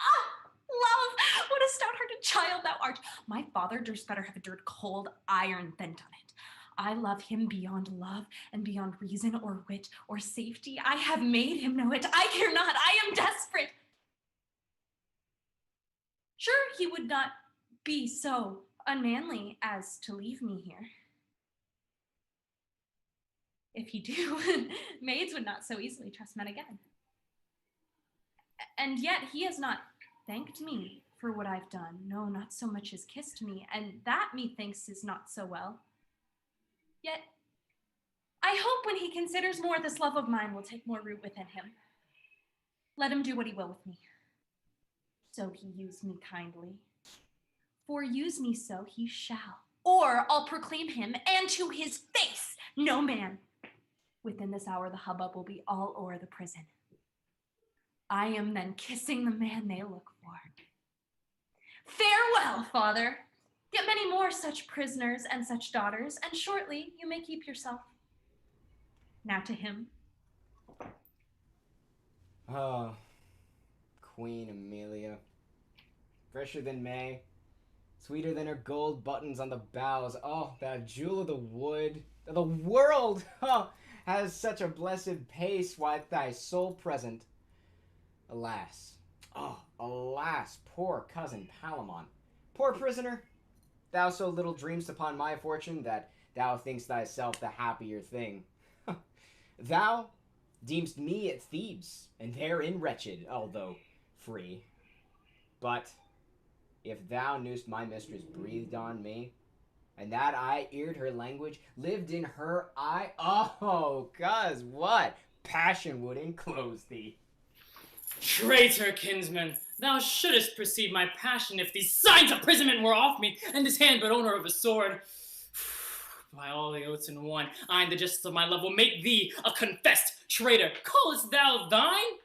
Ah, love, what a stout-hearted child thou art. My father durst better have endured cold iron than done it. I love him beyond love and beyond reason or wit or safety. I have made him know it. I care not. I am desperate. Sure, he would not be so unmanly as to leave me here. If he do, maids would not so easily trust men again. And yet he has not thanked me for what I've done. No, not so much as kissed me, and that methinks is not so well. Yet, I hope when he considers more, this love of mine will take more root within him. Let him do what he will with me. So he use me kindly. For use me so he shall. Or I'll proclaim him, and to his face, no man. Within this hour the hubbub will be all o'er the prison. I am then kissing the man they look for. Farewell, father. Get many more such prisoners and such daughters, and shortly you may keep yourself. Now to him. Oh, Queen Amelia. Fresher than May, sweeter than her gold buttons on the boughs. Oh, that jewel of the wood, the world, oh, has such a blessed pace, why thy soul present. Alas, oh, alas, poor cousin Palamon. Poor prisoner, thou so little dreamst upon my fortune that thou thinkst thyself the happier thing. Thou deemst me at Thebes, and therein wretched, although free. But if thou knewst my mistress breathed on me, and that I eared her language, lived in her eye, oh, cuz what passion would enclose thee? Traitor kinsman, thou shouldest perceive my passion if these signs of imprisonment were off me, and this hand but owner of a sword. By all the oaths in one, I and the justice of my love will make thee a confessed traitor. Callest thou thine?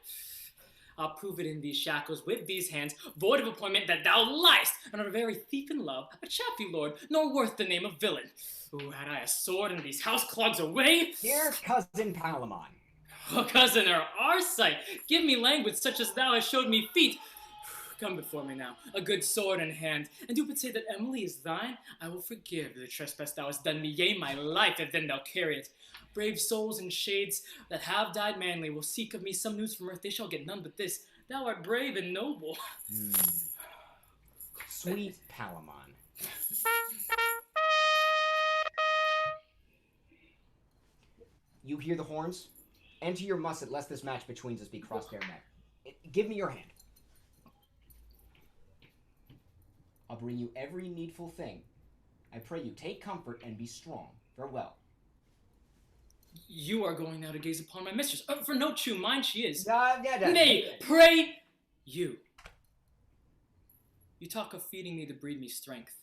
I'll prove it in these shackles with these hands, void of appointment, that thou liest, and art a very thief in love, a chaffy lord, nor worth the name of villain. Ooh, had I a sword and these house clogs away. Dear cousin Palamon. Oh, cousin, our sight, give me language such as thou hast showed me feet. Come before me now, a good sword in hand, and do but say that Emily is thine, I will forgive the trespass thou hast done me, yea, my life, if then thou carry it. Brave souls and shades that have died manly will seek of me some news from earth, they shall get none but this. Thou art brave and noble. Sweet Palamon. You hear the horns? Enter your musset, lest this match between us be crossed ere met. Give me your hand. I'll bring you every needful thing. I pray you, take comfort and be strong. Farewell. You are going now to gaze upon my mistress. For no true mind she is. Yeah. Nay, pray you. You talk of feeding me to breed me strength.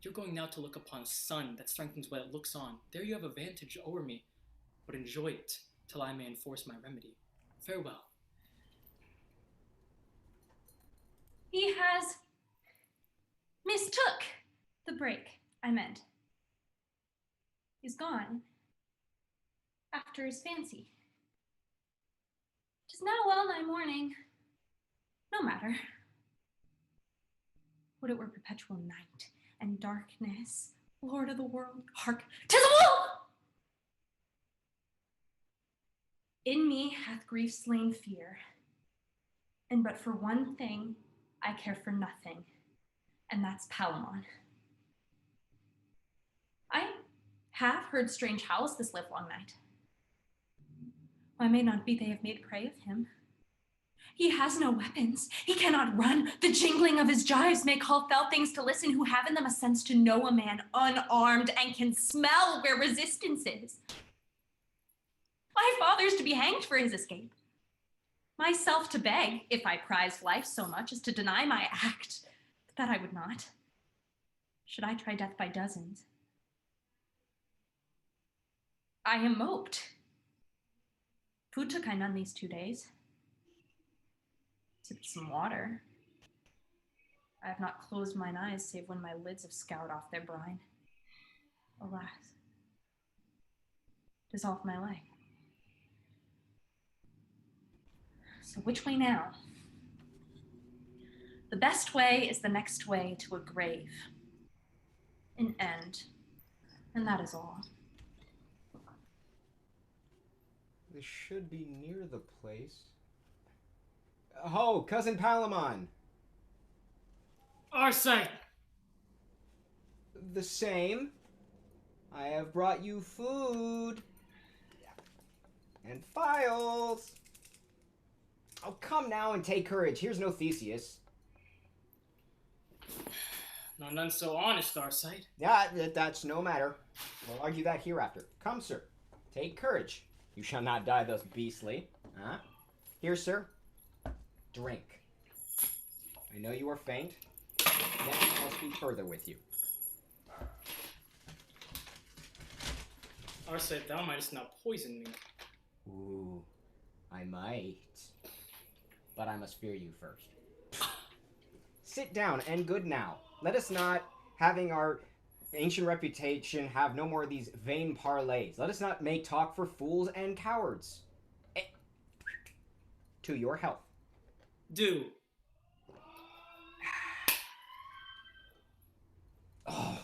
You're going now to look upon a sun that strengthens what it looks on. There you have a vantage over me, but enjoy it till I may enforce my remedy. Farewell. He has mistook the break, I meant. Is gone after his fancy. 'Tis now well nigh morning. No matter. Would it were perpetual night and darkness, Lord of the world, hark, 'tis a wolf! In me hath grief slain fear, and but for one thing I care for nothing, and that's Palamon. I have heard strange howls this livelong night. Why may not be they have made prey of him? He has no weapons. He cannot run. The jingling of his gyves may call fell things to listen who have in them a sense to know a man unarmed and can smell where resistance is. My father's to be hanged for his escape. Myself to beg, if I prized life so much as to deny my act, but that I would not. Should I try death by dozens? I am moped. Food took I none these 2 days. Sip some water. I have not closed mine eyes save when my lids have scoured off their brine. Alas, 'tis all my life. So which way now? The best way is the next way to a grave. An end. And that is all. This should be near the place. Ho, Cousin Palamon! Arcite! The same. I have brought you food. And files. Oh, come now and take courage. Here's no Theseus. No, none so honest, Arcite. Yeah, that's no matter. We'll argue that hereafter. Come, sir. Take courage. You shall not die thus beastly. Huh? Here, sir. Drink. I know you are faint. Yet I'll speak further with you. Arcite, thou mightest now poison me. Ooh, I might. But I must fear you first. Sit down, and good now. Let us not, having our ancient reputation, have no more of these vain parlays. Let us not make talk for fools and cowards. To your health. Do. Oh,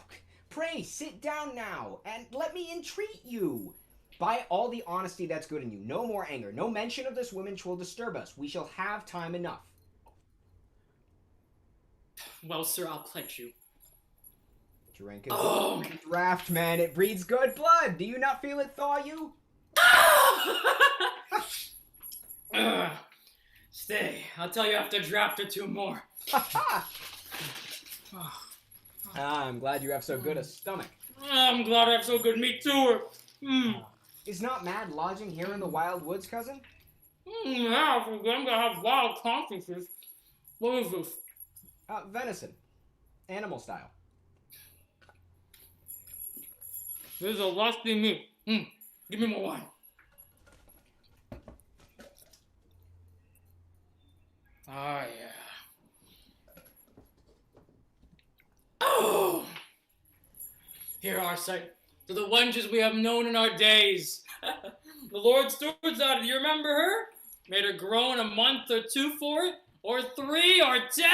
pray, sit down now, and let me entreat you. By all the honesty that's good in you, no more anger, no mention of this woman which will disturb us. We shall have time enough. Well, sir, I'll pledge you. Drink a draft, man. It breeds good blood. Do you not feel it thaw you? Stay. I'll tell you after a draft or two more. I'm glad you have so good a stomach. I'm glad I have so good meat too. Is not mad lodging here in the wild woods, cousin? Yeah, if we're going to have wild conferences. What is this? Venison. Animal style. This is a lusty meat. Give me more wine. Ah, yeah. Oh! Here, Arcite, to the wenches we have known in our days. The Lord Steward's out. Do you remember her? Made her groan a month or two for it? Or 3 or 10?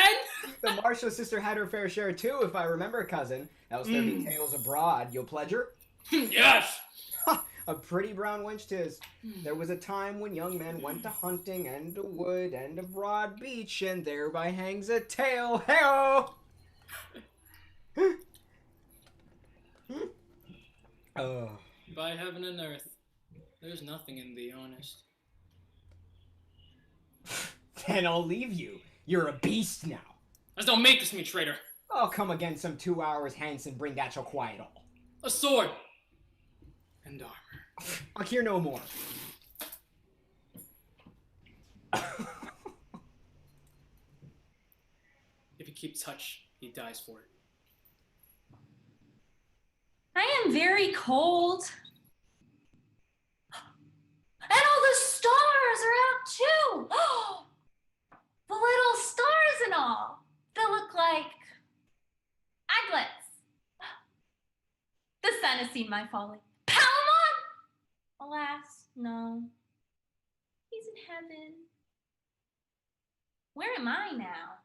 The Marshall sister had her fair share too, if I remember, cousin. Else there be tales abroad. You'll pledge her? Yes! A pretty brown wench 'tis. There was a time when young men went to hunting and to wood and a broad beach, and thereby hangs a tale. Hey-oh! Oh. By heaven and earth, there's nothing in thee, honest. Then I'll leave you. You're a beast now. As don't make us me, traitor. I'll come again some 2 hours hence and bring that shall quiet all. A sword and armor. I'll hear no more. If he keeps touch, he dies for it. I am very cold. And all the stars are out too. The little stars and all. They look like aglets. The sun has seen my folly. Palamon! Alas, no. He's in heaven. Where am I now?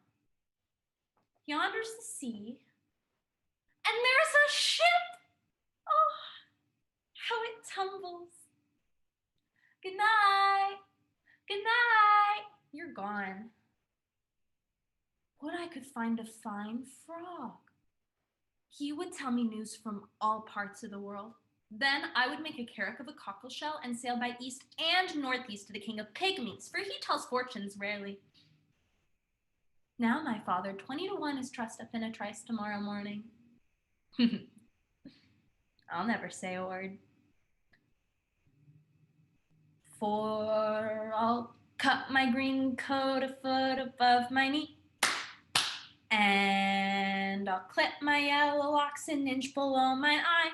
Yonder's the sea. And there's a ship. Oh, how it tumbles. Good night. Good night. You're gone. Would I could find a fine frog. He would tell me news from all parts of the world. Then I would make a carrack of a cockle shell and sail by east and northeast to the king of pygmies, for he tells fortunes rarely. Now my father, 20 to 1, is trussed up in a trice tomorrow morning. I'll never say a word. For I'll cut my green coat a foot above my knee, and I'll clip my yellow locks an inch below my eye.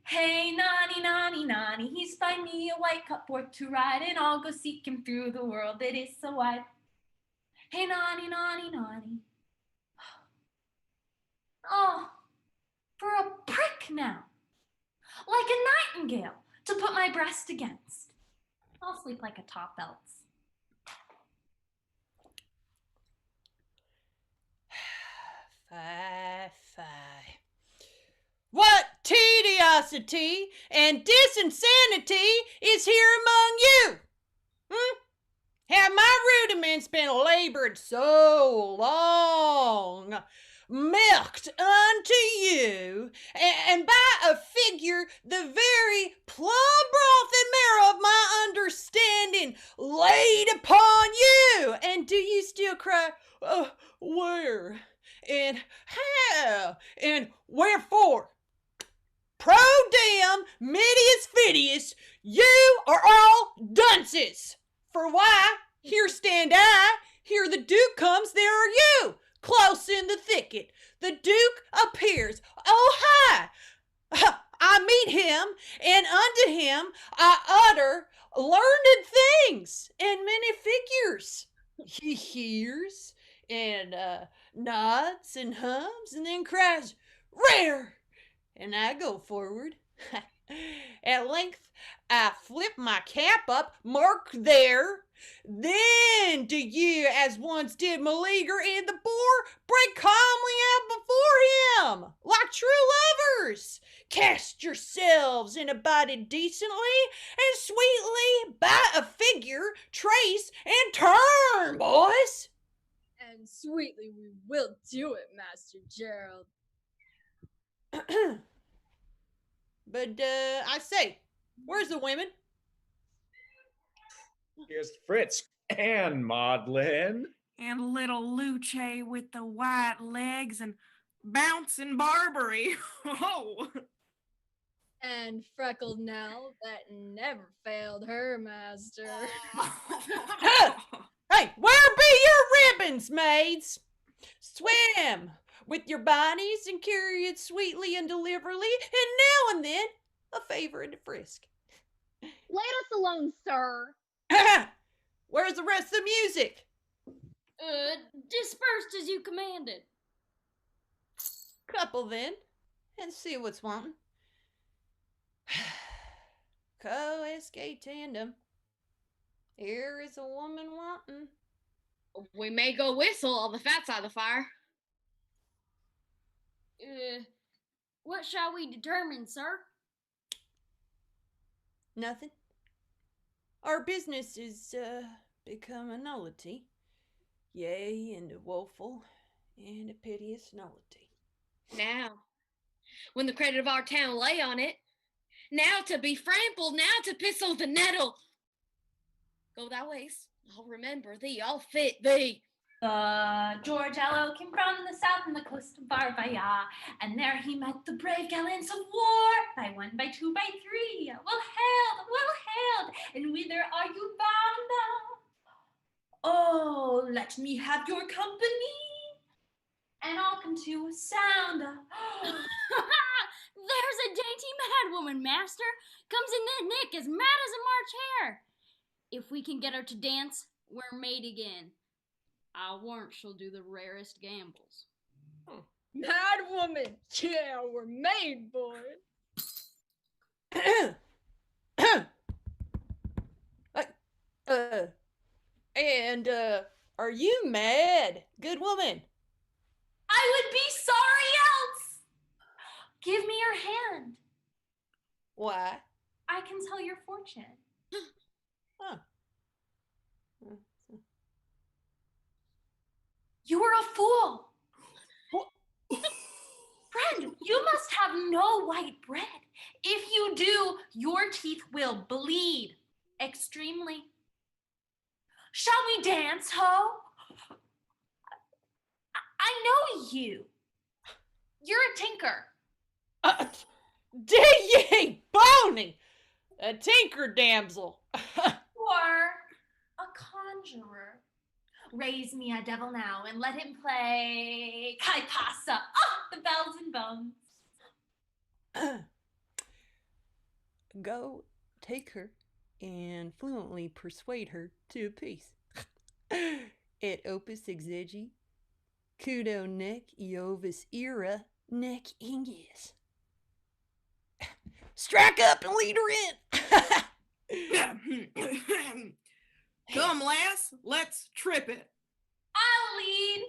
Hey, nonny, nonny, nonny, he's find me a white cupboard to ride, and I'll go seek him through the world that is so wide. Hey, naughty, naughty, naughty. Oh, for a prick now. Like a nightingale to put my breast against. I'll sleep like a top else. Fie, fie. What tediosity and disinsanity is here among you? Have my rudiments been labored so long, milked unto you, and by a figure the very plum broth and marrow of my understanding laid upon you? And do you still cry, where, and how, and wherefore? Pro-damn, Midius Fidius, you are all dunces! For why, here stand I, here the Duke comes, there are you, close in the thicket. The Duke appears, oh hi! I meet him, and unto him I utter learned things and many figures. He hears, and nods and hums, and then cries, rare! And I go forward. At length, I flip my cap up, mark there. Then do you, as once did Meleager and the boar, break calmly out before him, like true lovers. Cast yourselves and abided decently and sweetly by a figure, trace and turn, boys. And sweetly we will do it, Master Gerald. But, I say, where's the women? Here's Fritz and Maudlin. And little Luce with the white legs and bouncing Barbary. Oh! And freckled Nell, that never failed her master. Hey, where be your ribbons, maids? Swim with your bodies and carry it sweetly and deliberately, and now and then a favor and a frisk. Let us alone, sir. Where's the rest of the music? Dispersed as you commanded. Couple then, and see what's wanting. Coesque tandem. Here is a woman wanting. We may go whistle all the fat's out of the fire. What shall we determine, sir? Nothing. Our business is become a nullity, yea, and a woeful and a piteous nullity. Now, when the credit of our town lay on it, now to be frampled, now to pistol the nettle. Go thy ways, I'll remember thee, I'll fit thee. Georgello came from the south and the coast of Barbaya, and there he met the brave gallants of war, by one, by two, by three. Well hailed, and whither are you bound now? Oh, let me have your company, and I'll come to a sound. There's a dainty madwoman, master, comes in that nick as mad as a March hare. If we can get her to dance, we're made again. I warrant she'll do the rarest gambles. Mad woman! Yeah, we're made, boy. And, are you mad, good woman? I would be sorry else. Give me your hand. Why? I can tell your fortune. Huh. You are a fool. Friend, you must have no white bread. If you do, your teeth will bleed extremely. Shall we dance, ho? I know you. You're a tinker. Ye bony! A tinker damsel. Or a conjurer. Raise me a devil now and let him play Kai Pasa. Oh, the bells and bones. Go take her and fluently persuade her to a peace. et opus exegi, kudo nec Iovis era nec ingius. Strike up and lead her in. Come, lass, let's trip it. I'll lead.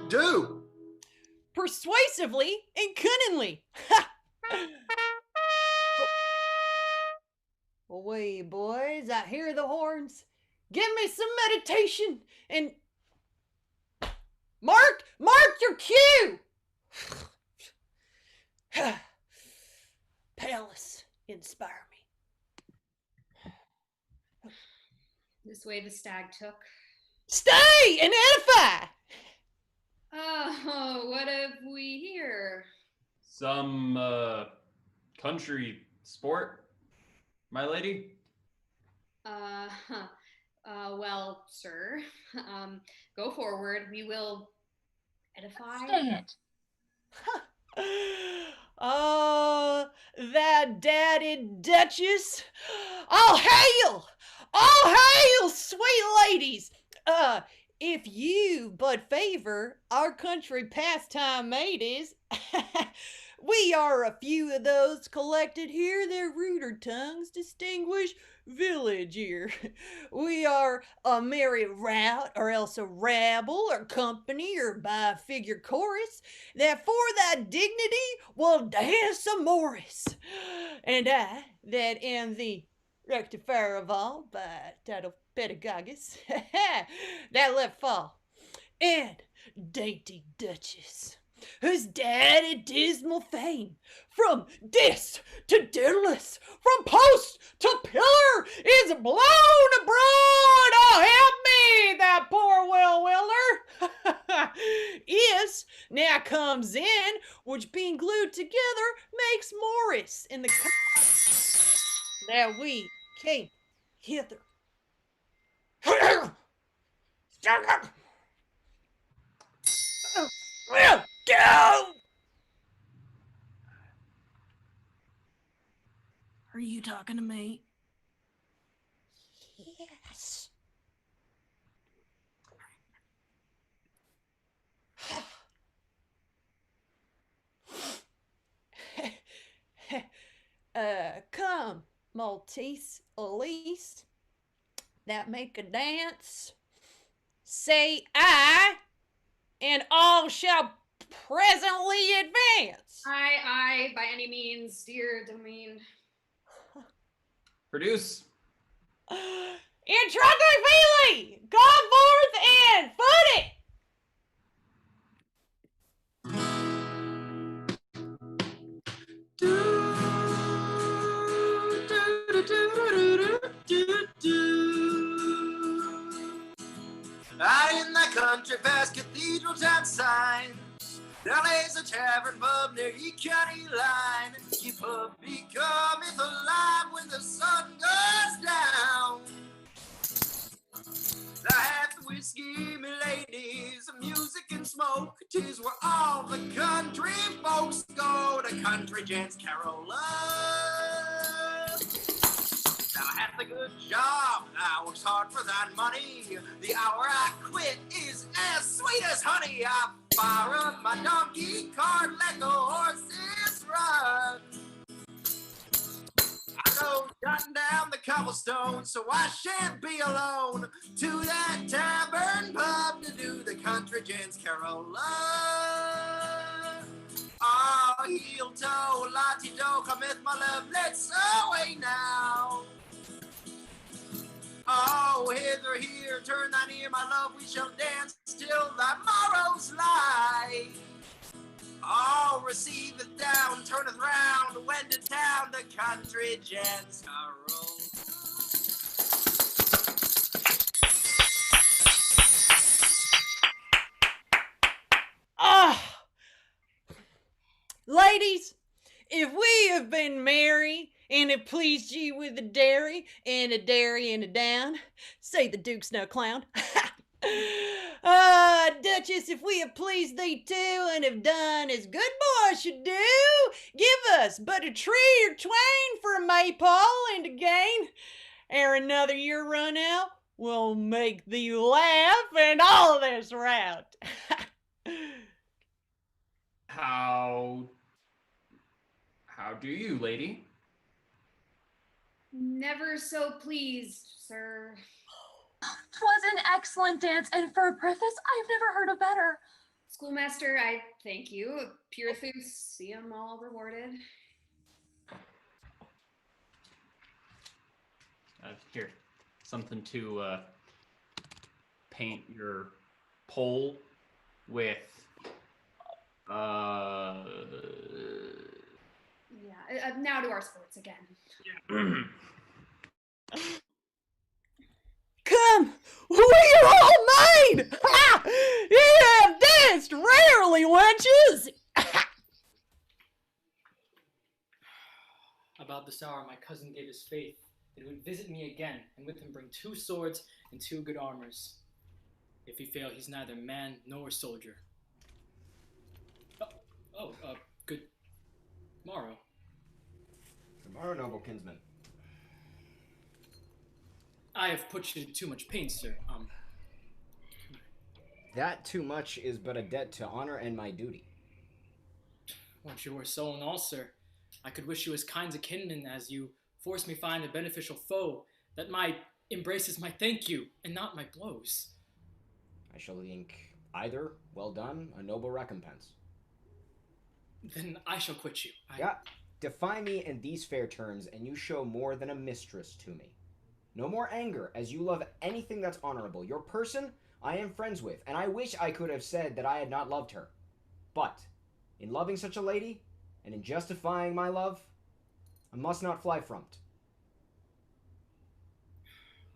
Do. Persuasively and cunningly. Away, boys, I hear the horns. Give me some meditation and mark your cue. Palace, inspire me. This way the stag took. Stay and edify. Oh, what have we here? Some country sport, my lady? Well, sir, go forward. We will edify. Stay it. Oh, that daddy duchess. All hail, sweet ladies. If you but favor our country pastime maidens, we are a few of those collected here, their ruder tongues distinguish village here. We are a merry rout, or else a rabble, or company, or by figure chorus, that for thy dignity will dance a Morris. And I, that am the rectifier of all, by title pedagogus, that let fall, and dainty duchess, whose daddy dismal fame, from dis to dinless, from post to pillar, is blown abroad. Oh, help me, that poor will-willer. Is now comes in, which being glued together makes Morris in the that we came hither. Go! Are you talking to me? Yes. Come, Maltese Elise, that make a dance. Say I, and all shall presently advance. Aye, by any means, dear Domain. Produce. Introgravili! Come forth and foot it! Out in the country past cathedral town signs, there lays a tavern pub near E County line. Ye pub becometh alive when the sun goes down. The happy whiskey, me ladies, music and smoke, 'tis where all the country folks go to country gents carol love. Thou hast a good job, thou works hard for thy money. The hour I quit is as sweet as honey. I fire up my donkey cart, let the horses run. I go jotting down the cobblestone, so I shan't be alone. To that tavern pub to do the country gents carol love. Oh, heel toe, lottie do, cometh my love, let's away now. Oh, hither, here, turn thine ear, my love, we shall dance till thy morrow's light. Oh, receiveth down, turneth round, when to town the country gents carol. Ah! Ladies, if we have been merry, and it pleased ye with a dairy, and a down, say the Duke's no clown. Duchess, if we have pleased thee too, and have done as good boys should do, give us but a tree or twain for a maypole and a gain, ere another year run out, will make thee laugh and all this round. How do you, lady? Never so pleased, sir. 'Twas an excellent dance, and for a preface, I've never heard a better. Schoolmaster, I thank you. Pirithous, see 'em all rewarded. Here, something to paint your pole with. Yeah, now to our sports again. Come, we are all mine! Ha! You have danced rarely, wenches! About this hour, my cousin gave his faith that he would visit me again, and with him bring 2 swords and 2 good armors. If he fail, he's neither man nor soldier. Good morrow. Tomorrow, noble kinsman. I have put you to too much pain, sir. That too much is but a debt to honor and my duty. Once you were so in all, sir, I could wish you as kind a kinman as you force me find a beneficial foe, that my embraces might thank you, and not my blows. I shall think either well done, a noble recompense. Then I shall quit you. Yeah, defy me in these fair terms, and you show more than a mistress to me. No more anger, as you love anything that's honorable. Your person I am friends with, and I wish I could have said that I had not loved her. But, in loving such a lady, and in justifying my love, I must not fly from't.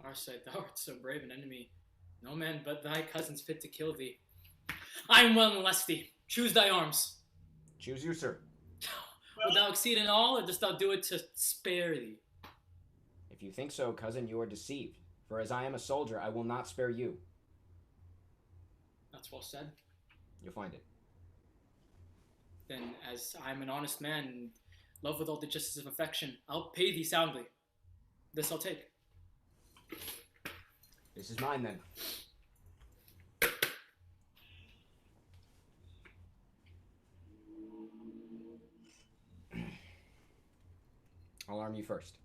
Arcite, thou art so brave an enemy. No man but thy cousin's fit to kill thee. I am well molest thee. Choose thy arms. Choose you, sir. Wilt thou exceed in all, or dost thou do it to spare thee? If you think so, cousin, you are deceived. For as I am a soldier, I will not spare you. That's well said. You'll find it. Then, as I am an honest man, and love with all the justice of affection, I'll pay thee soundly. This I'll take. This is mine, then. I'll arm you first.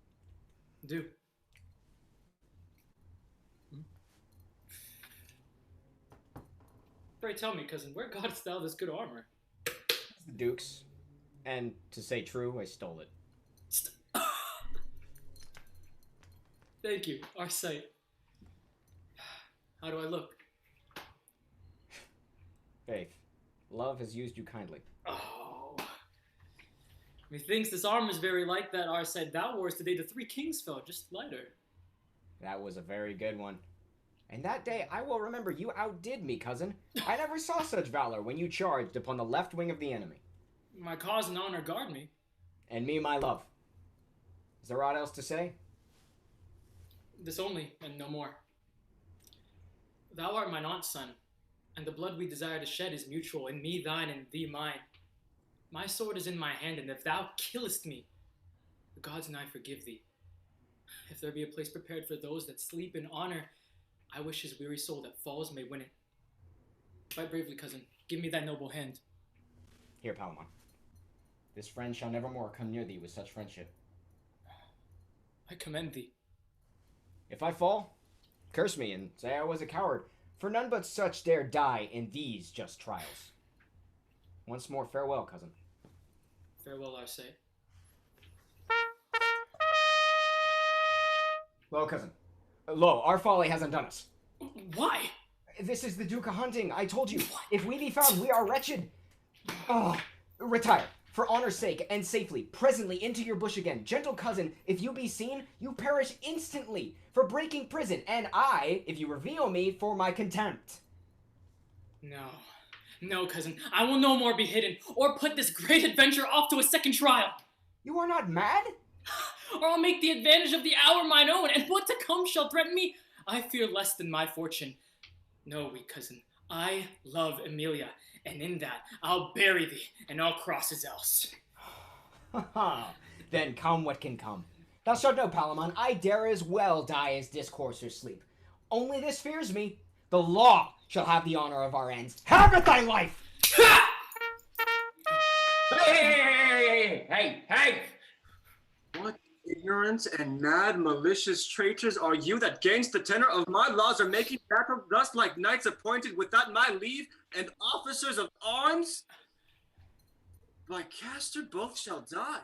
Do. Pray tell me, cousin, where gottest thou this good armor? The Duke's. And, to say true, I stole it. Thank you, Arcite. How do I look? Faith, love has used you kindly. Oh. Methinks this armor is very like that Arcite thou warst the day the 3 kings fell, just lighter. That was a very good one. And that day I will remember you outdid me, cousin. I never saw such valor when you charged upon the left wing of the enemy. My cause and honor guard me. And me my love. Is there aught else to say? This only, and no more. Thou art mine aunt's son, and the blood we desire to shed is mutual, in me thine and thee mine. My sword is in my hand, and if thou killest me, the gods and I forgive thee. If there be a place prepared for those that sleep in honor, I wish his weary soul that falls may win it. Fight bravely, cousin. Give me thy noble hand. Here, Palamon. This friend shall nevermore come near thee with such friendship. I commend thee. If I fall, curse me and say I was a coward, for none but such dare die in these just trials. Once more, farewell, cousin. Farewell, I say. Lo, cousin. Lo, our folly has undone us. Why? This is the Duke a-hunting. I told you, if we be found, we are wretched. Oh, retire, for honor's sake, and safely, presently into your bush again. Gentle cousin, if you be seen, you perish instantly for breaking prison, and I, if you reveal me, for my contempt. No. No, cousin, I will no more be hidden, or put this great adventure off to a second trial. You are not mad? Or I'll make the advantage of the hour mine own, and what to come shall threaten me, I fear less than my fortune. No, weak cousin, I love Emilia, and in that I'll bury thee, and all crosses else. Ha ha, then come what can come. Thou shalt know, Palamon, I dare as well die as discourse or sleep. Only this fears me. The law shall have the honor of our ends. Have it thy life! Hey! What ignorant and mad malicious traitors are you that gainst the tenor of my laws are making battle thus like knights appointed without my leave and officers of arms? By Castor both shall die.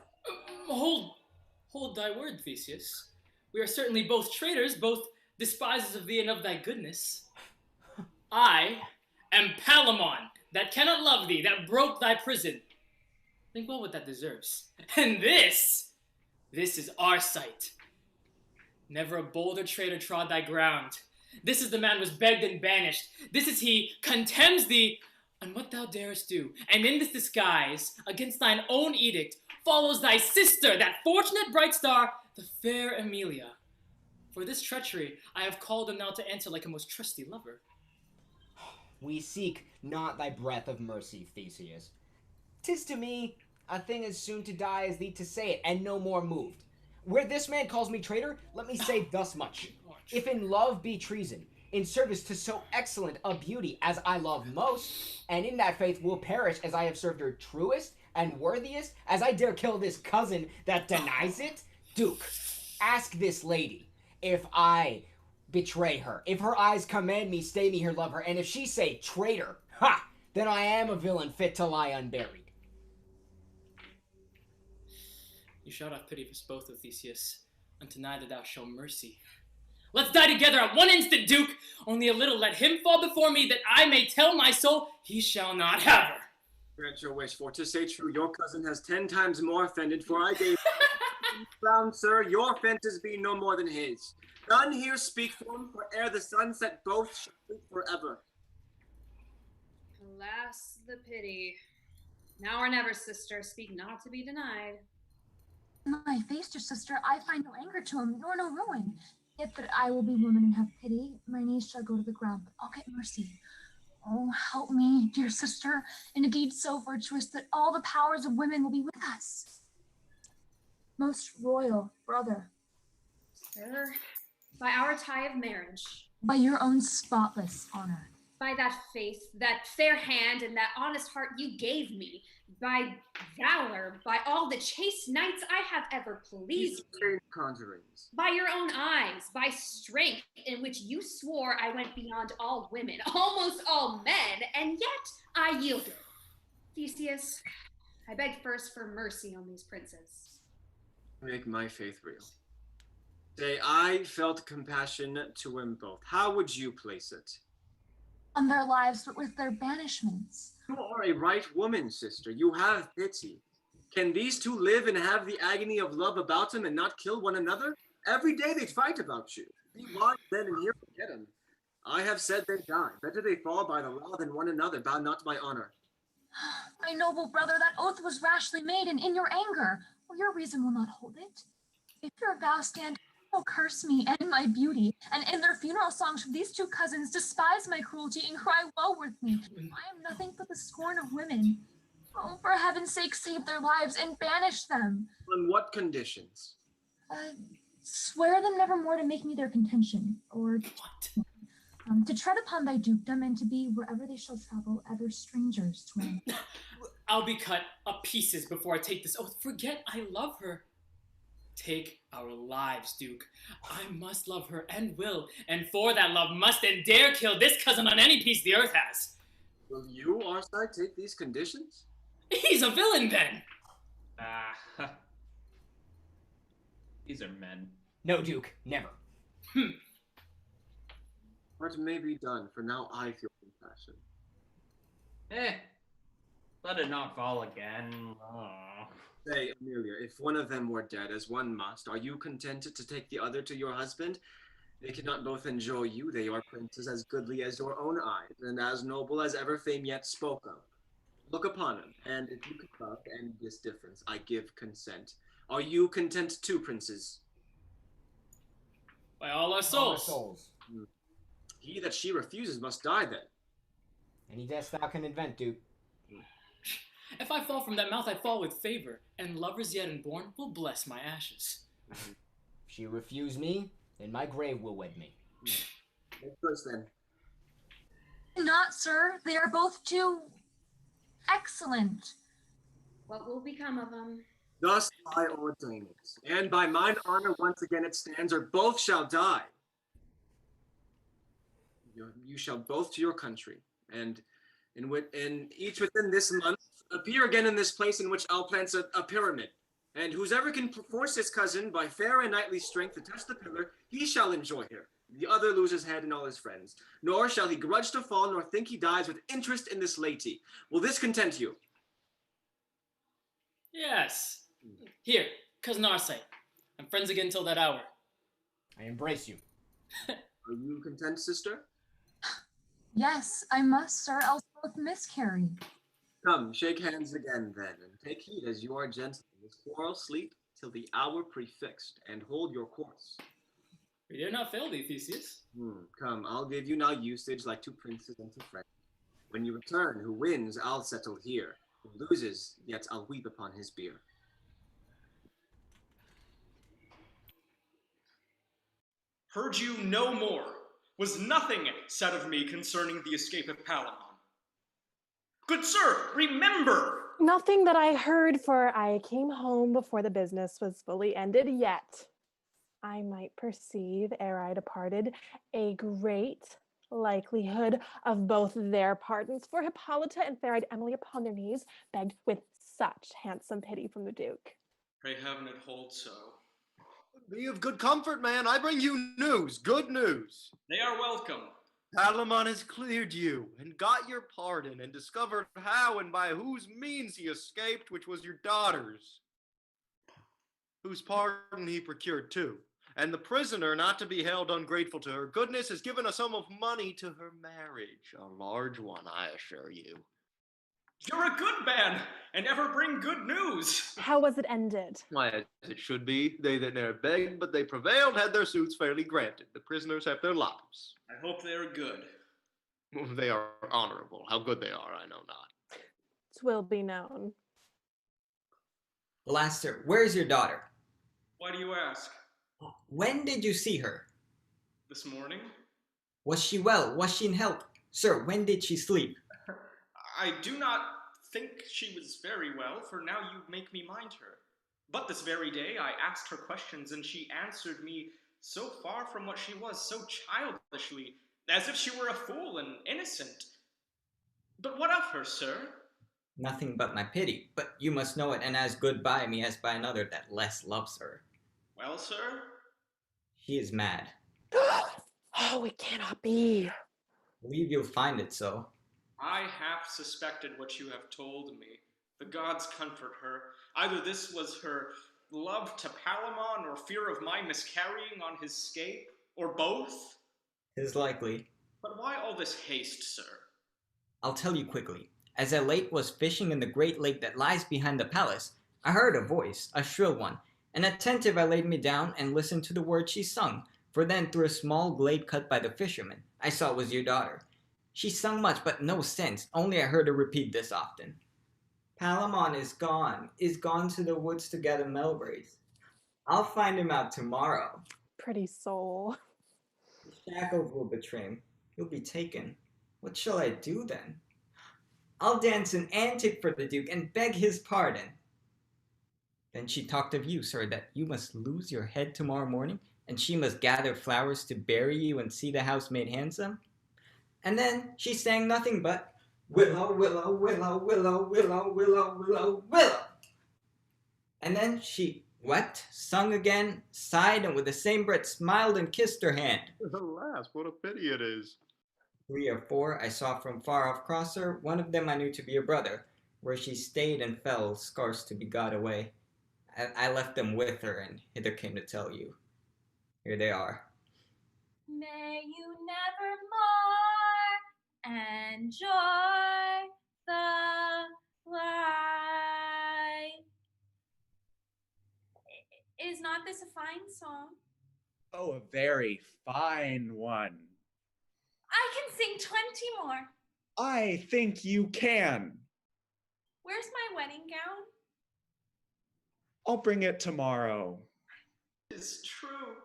Hold thy word, Theseus. We are certainly both traitors, both despisers of thee and of thy goodness. I am Palamon, that cannot love thee, that broke thy prison. Think well what that deserves. And this is our sight. Never a bolder traitor trod thy ground. This is the man was begged and banished. This is he contemns thee on what thou darest do. And in this disguise, against thine own edict, follows thy sister, that fortunate bright star, the fair Emilia. For this treachery, I have called him now to answer like a most trusty lover. We seek not thy breath of mercy, Theseus. 'Tis to me a thing as soon to die as thee to say it, and no more moved. Where this man calls me traitor, let me say thus much. If in love be treason, in service to so excellent a beauty as I love most, and in that faith will perish as I have served her truest and worthiest, as I dare kill this cousin that denies it, Duke, ask this lady if I betray her. If her eyes command me, stay me here, love her, and if she say traitor, ha, then I am a villain fit to lie unburied. You shalt have pity for us both, O Theseus, unto neither thou shalt mercy. Let's die together at one instant, Duke! Only a little let him fall before me, that I may tell my soul he shall not have her. Grant your wish, for to say true, your cousin has 10 times more offended, for I gave found, sir, your offences be no more than his. None here speak for him, for ere the sunset both shall sleep forever. Alas, the pity. Now or never, sister, speak not to be denied. My face, dear sister, I find no anger to him, nor no ruin. Yet that I will be woman and have pity, my knees shall go to the ground, but I'll get mercy. Oh, help me, dear sister, in a deed so virtuous that all the powers of women will be with us. Most royal brother. Sir, by our tie of marriage. By your own spotless honor. By that face, that fair hand, and that honest heart you gave me. By valor, by all the chaste knights I have ever pleased. Conjurings. By your own eyes, by strength, in which you swore I went beyond all women, almost all men, and yet I yielded. Theseus, I beg first for mercy on these princes. Make my faith real. Say, I felt compassion to them both. How would you place it? On their lives, but with their banishments. You are a right woman, sister. You have pity. Can these two live and have the agony of love about them and not kill one another? Every day they fight about you. Be wise then and here forget them. I have said they die. Better they fall by the law than one another, bow not to my honor. My noble brother, that oath was rashly made, and in your anger, or your reason will not hold it. If your vow stand, will curse me and my beauty, and in their funeral songs from these two cousins despise my cruelty and cry woe with me. I am nothing but the scorn of women. Oh, for heaven's sake, save their lives and banish them. On what conditions? Swear them never more to make me their contention, or to tread upon thy dukedom and to be, wherever they shall travel, ever strangers to them. I'll be cut up pieces before I take this oath. Forget I love her. Take our lives, Duke. I must love her and will, and for that love must and dare kill this cousin on any piece the earth has. Will you, our side, take these conditions? He's a villain then. These are men. No, Duke, never. What may be done, for now I feel compassion. Let it not fall again. Oh. Say, Amelia, if one of them were dead, as one must, are you contented to take the other to your husband? They cannot both enjoy you. They are princes as goodly as your own eyes, and as noble as ever fame yet spoke of. Look upon him, and if you can love and this difference, I give consent. Are you content too, princes? By all our souls. He that she refuses must die then. Any death thou can invent, Duke. If I fall from that mouth, I fall with favor, and lovers yet unborn will bless my ashes. If she refuse me, then my grave will wed me. Make choice then. Not, sir. They are both too excellent. What will become of them? Thus I ordain it, and by mine honor once again it stands, or both shall die. You shall both to your country, and each within this month appear again in this place in which I'll plant a pyramid. And whosoever can force his cousin by fair and knightly strength to touch the pillar, he shall enjoy her. The other lose his head and all his friends. Nor shall he grudge to fall, nor think he dies with interest in this lady. Will this content you? Yes. Here, cousin Arcite. I'm friends again till that hour. I embrace you. Are you content, sister? Yes, I must, sir, else both miscarry. Come, shake hands again then, and take heed as you are gentle. This quarrel sleep till the hour prefixed, and hold your course. We dare not fail thee, Theseus. Come, I'll give you now usage like two princes and two friends. When you return, who wins, I'll settle here. Who loses, yet I'll weep upon his bier. Heard you no more. Was nothing said of me concerning the escape of Palamon. Good sir, remember! Nothing that I heard, for I came home before the business was fully ended, yet I might perceive, ere I departed, a great likelihood of both their pardons, for Hippolyta and fair-eyed Emily upon their knees begged with such handsome pity from the Duke. Pray heaven it hold so. Be of good comfort, man. I bring you news, good news. They are welcome. Palamon has cleared you and got your pardon and discovered how and by whose means he escaped, which was your daughter's, whose pardon he procured too. And the prisoner, not to be held ungrateful to her goodness, has given a sum of money to her marriage, a large one, I assure you. You're a good man, and ever bring good news. How was it ended? Why, as it should be, they that ne'er begged, but they prevailed, had their suits fairly granted. The prisoners have their lives. I hope they are good. They are honorable. How good they are, I know not. 'Twill be known. Blaster, where's your daughter? Why do you ask? When did you see her? This morning? Was she well? Was she in health? Sir, when did she sleep? I do not think she was very well, for now you make me mind her. But this very day I asked her questions, and she answered me so far from what she was, so childishly, as if she were a fool and innocent. But what of her, sir? Nothing but my pity, but you must know it, and as good by me as by another that less loves her. Well, sir? She is mad. Oh, it cannot be. Believe you'll find it so. I half suspected what you have told me. The gods comfort her. Either this was her love to Palamon, or fear of my miscarrying on his scape, or both. 'Tis likely. But why all this haste, sir? I'll tell you quickly. As I late was fishing in the great lake that lies behind the palace, I heard a voice, a shrill one, and attentive I laid me down and listened to the words she sung, for then through a small glade cut by the fishermen, I saw it was your daughter. She sung much, but no sense, only I heard her repeat this often. Palamon is gone to the woods to gather mulberries. I'll find him out tomorrow. Pretty soul. The shackles will betray him. He'll be taken. What shall I do then? I'll dance an antic for the Duke and beg his pardon. Then she talked of you, sir, that you must lose your head tomorrow morning, and she must gather flowers to bury you and see the house made handsome. And then she sang nothing but, willow, willow, willow, willow, willow, willow, willow, willow. And then she wept, sung again, sighed, and with the same breath smiled and kissed her hand. Alas, what a pity it is. 3 or 4 I saw from far off cross her, one of them I knew to be a brother, where she stayed and fell, scarce to be got away. I left them with her, and hither came to tell you. Here they are. May you nevermore enjoy the light. Is not this a fine song? Oh, a very fine one. I can sing 20 more. I think you can. Where's my wedding gown? I'll bring it tomorrow. It's true.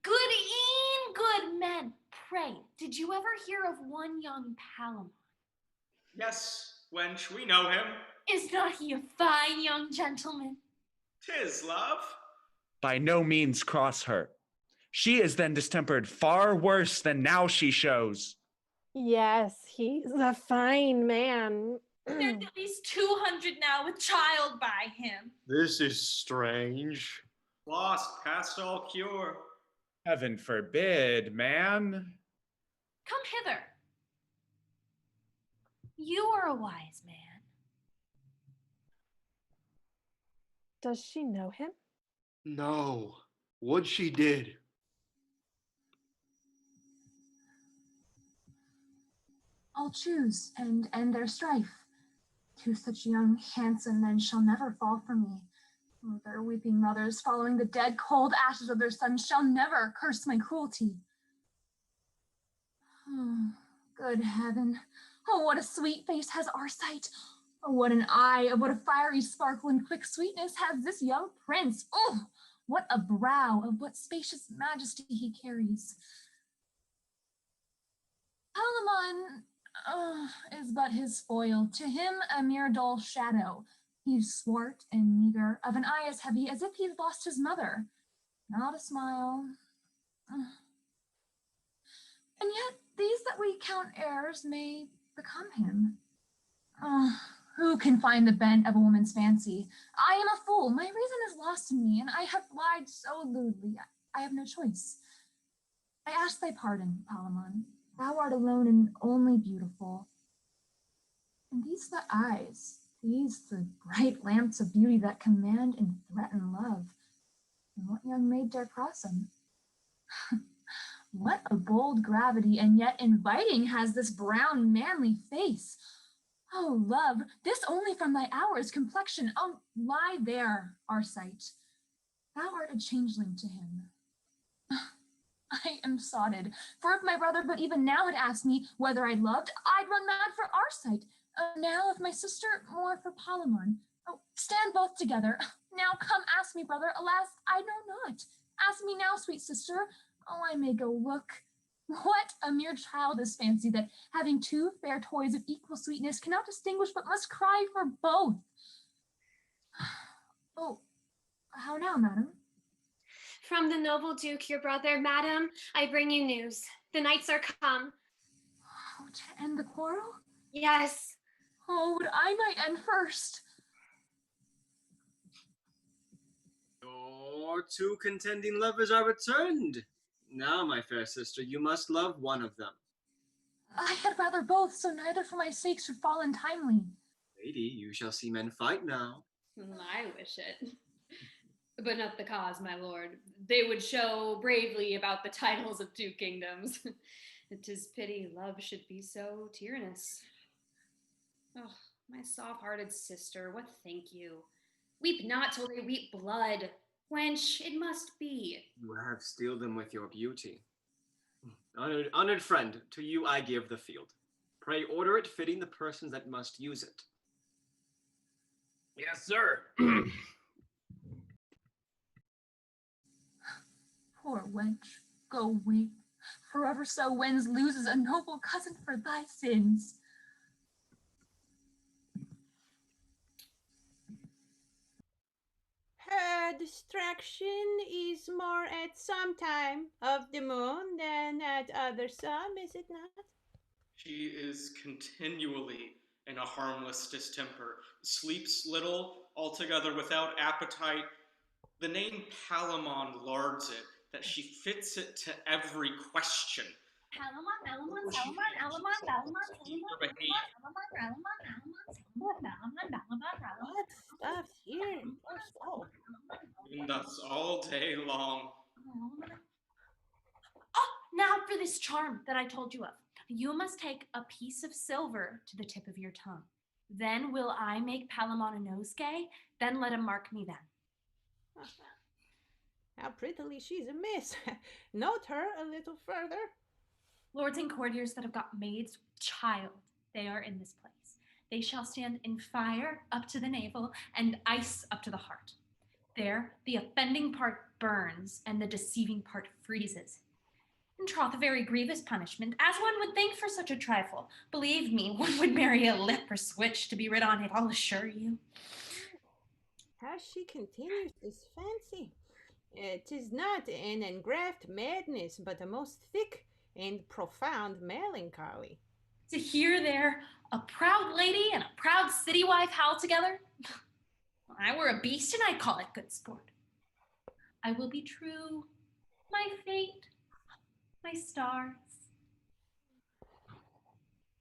Good e'en, good men, Pray, did you ever hear of one young Palamon? Yes, wench, we know him. Is not he a fine young gentleman? 'Tis, love. By no means cross her. She is then distempered far worse than now she shows. Yes, he's a fine man. There's at least 200 now with child by him. This is strange. Lost past all cure. Heaven forbid, man. Come hither. You are a wise man. Does she know him? No. What she did. I'll choose and end their strife. Two such young, handsome men shall never fall from me. Their weeping mothers, following the dead, cold ashes of their sons, shall never curse my cruelty. Oh, good heaven. Oh, what a sweet face has Arcite. Oh, what an eye, of what a fiery sparkle and quick sweetness has this young prince. Oh, what a brow, of what spacious majesty he carries. Palamon is but his foil, to him a mere dull shadow. He's swart and meager, of an eye as heavy as if he'd lost his mother. Not a smile. And yet these that we count heirs may become him. Who can find the bent of a woman's fancy? I am a fool. My reason is lost in me, and I have lied so lewdly. I have no choice. I ask thy pardon, Palamon. Thou art alone and only beautiful. And these the eyes, these the bright lamps of beauty that command and threaten love. And what young maid dare cross them? What a bold gravity, and yet inviting has this brown manly face. Oh, love, this only from thy hour's complexion. Oh, lie there, Arcite. Thou art a changeling to him. I am sotted, for if my brother but even now had asked me whether I loved, I'd run mad for Arcite. Now, if my sister, more for Palamon. Oh, stand both together. Now come, ask me, brother. Alas, I know not. Ask me now, sweet sister. Oh, I may go look. What a mere childish fancy that, having two fair toys of equal sweetness, cannot distinguish but must cry for both. Oh, how now, madam? From the noble Duke, your brother, madam, I bring you news. The knights are come. Oh, to end the quarrel? Yes. Oh, would I might end first. Your two contending lovers are returned. Now, my fair sister, you must love one of them. I had rather both, so neither for my sake should fall untimely. Lady, you shall see men fight now. I wish it. But not the cause, my lord. They would show bravely about the titles of two kingdoms. 'Tis pity love should be so tyrannous. Oh, my soft-hearted sister, what think you? Weep not till they weep blood. Wench, it must be. You have steeled them with your beauty. Honored friend, to you I give the field. Pray order it fitting the persons that must use it. Yes, sir. Poor wench, go weep. Forever so wins loses a noble cousin for thy sins. Her distraction is more at some time of the moon than at other some, is it not? She is continually in a harmless distemper, sleeps little, altogether without appetite. The name Palamon lards it, that she fits it to every question. What stuff here? Oh. And thus all day long. Oh, now for this charm that I told you of. You must take a piece of silver to the tip of your tongue. Then will I make Palamon a nosegay, then let him mark me then. How prettily she's amiss. Note her a little further. Lords and courtiers that have got maids with child, they are in this place. They shall stand in fire up to the navel and ice up to the heart. There, the offending part burns and the deceiving part freezes. In troth, a very grievous punishment, as one would think for such a trifle. Believe me, one would marry a leper switch to be rid on it, I'll assure you. How she continues this fancy. 'Tis not an engraft madness, but a most thick and profound melancholy. To hear there a proud lady and a proud city wife howl together, I were a beast and I'd call it good sport. I will be true, my fate, my stars.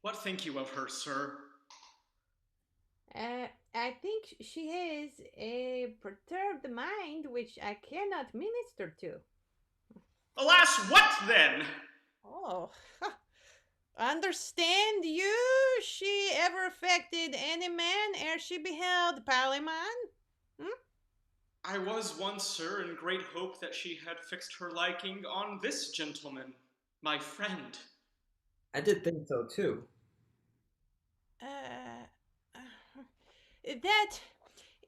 What think you of her, sir? I think she has a perturbed mind which I cannot minister to. Alas, what then? Oh, understand you? She ever affected any man ere she beheld Palamon? I was once, sir, in great hope that she had fixed her liking on this gentleman, my friend. I did think so too. That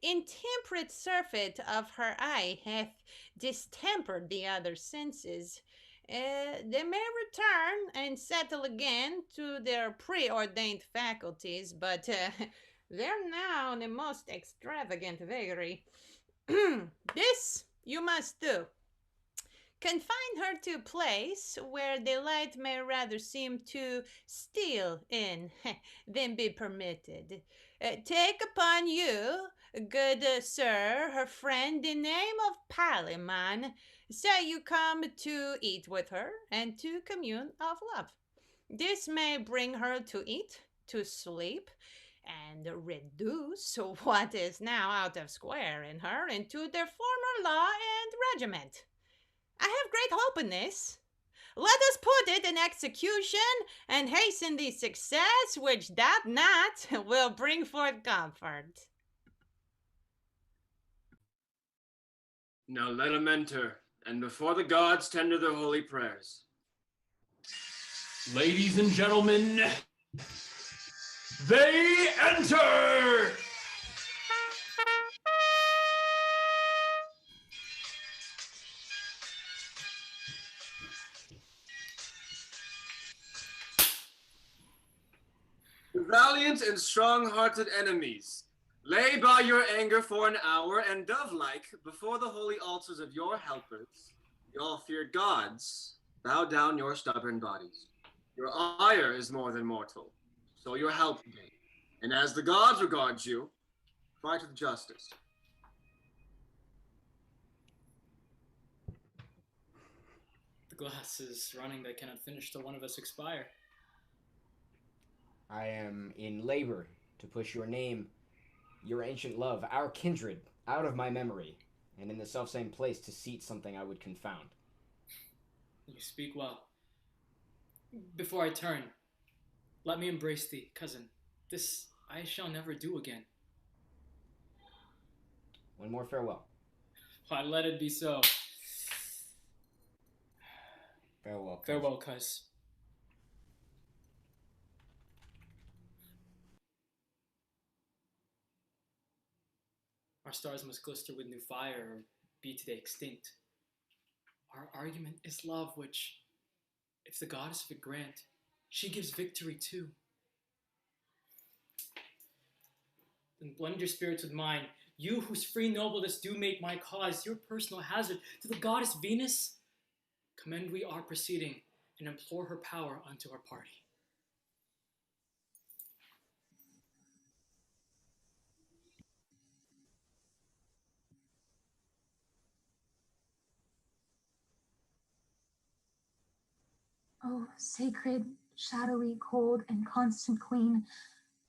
intemperate surfeit of her eye hath distempered the other senses. They may return and settle again to their preordained faculties, but they're now in the most extravagant vagary. This you must do. Confine her to a place where the light may rather seem to steal in than be permitted. Take upon you, good sir, her friend, the name of Palamon. Say you come to eat with her and to commune of love. This may bring her to eat, to sleep, and reduce what is now out of square in her into their former law and regiment. I have great hope in this. Let us put it in execution and hasten the success which doubt not will bring forth comfort. Now let 'em enter, and before the gods tender their holy prayers. Ladies and gentlemen, they enter! Valiant and strong-hearted enemies, lay by your anger for an hour, and dove-like, before the holy altars of your helpers, the all-feared gods, bow down your stubborn bodies. Your ire is more than mortal, so your help be. And as the gods regard you, fight with justice. The glass is running that cannot finish till one of us expire. I am in labor to push your name, your ancient love, our kindred, out of my memory, and in the selfsame place to seat something I would confound. You speak well. Before I turn, let me embrace thee, cousin. This I shall never do again. One more farewell. Why, let it be so. Farewell, cuz. Farewell, cuz. Our stars must glister with new fire or be today extinct. Our argument is love, which, if the goddess of it grant, she gives victory too. Then blend your spirits with mine, you whose free nobleness do make my cause your personal hazard. To the goddess Venus, commend we our proceeding and implore her power unto our party. O sacred, shadowy, cold, and constant queen,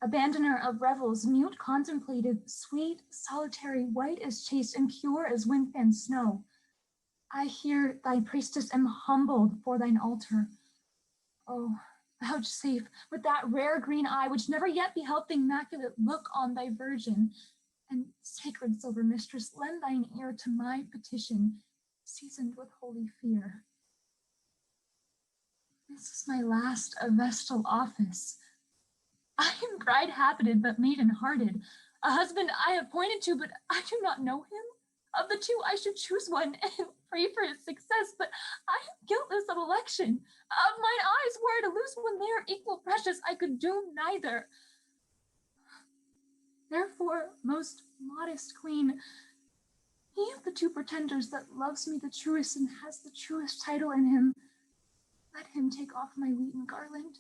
abandoner of revels, mute, contemplative, sweet, solitary, white as chaste, and pure as wind and snow, I here, thy priestess, am humbled for thine altar. Oh, vouchsafe with that rare green eye which never yet beheld the immaculate look on thy virgin, and sacred silver mistress, lend thine ear to my petition, seasoned with holy fear. This is my last vestal office. I am bride-habited but maiden-hearted, a husband I have pointed to, but I do not know him. Of the two, I should choose one, and pray for his success, but I am guiltless of election. Mine eyes were to lose when they are equal precious. I could doom neither. Therefore, most modest queen, he of the two pretenders that loves me the truest and has the truest title in him, let him take off my wheaten garland.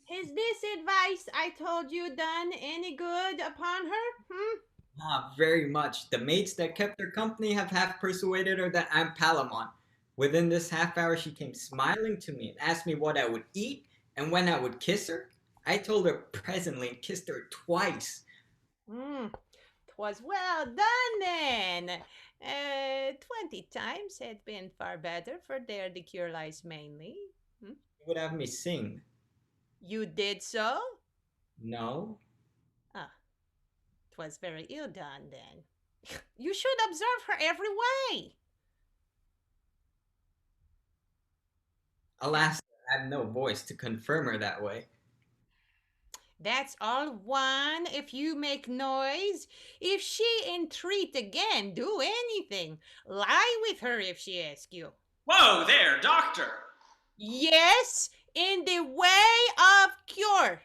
Has this advice I told you done any good upon her? Ah, very much. The mates that kept her company have half persuaded her that I'm Palamon. Within this half hour, she came smiling to me and asked me what I would eat and when I would kiss her. I told her presently and kissed her twice. 'Twas well done then. 20 times had been far better, for there the cure lies mainly. You would have me sing. You did so? No. 'Twas very ill done then. You should observe her every way. Alas, I have no voice to confirm her that way. That's all one. If you make noise, if she entreat again, do anything. Lie with her if she asks you. Whoa there, doctor! Yes, in the way of cure.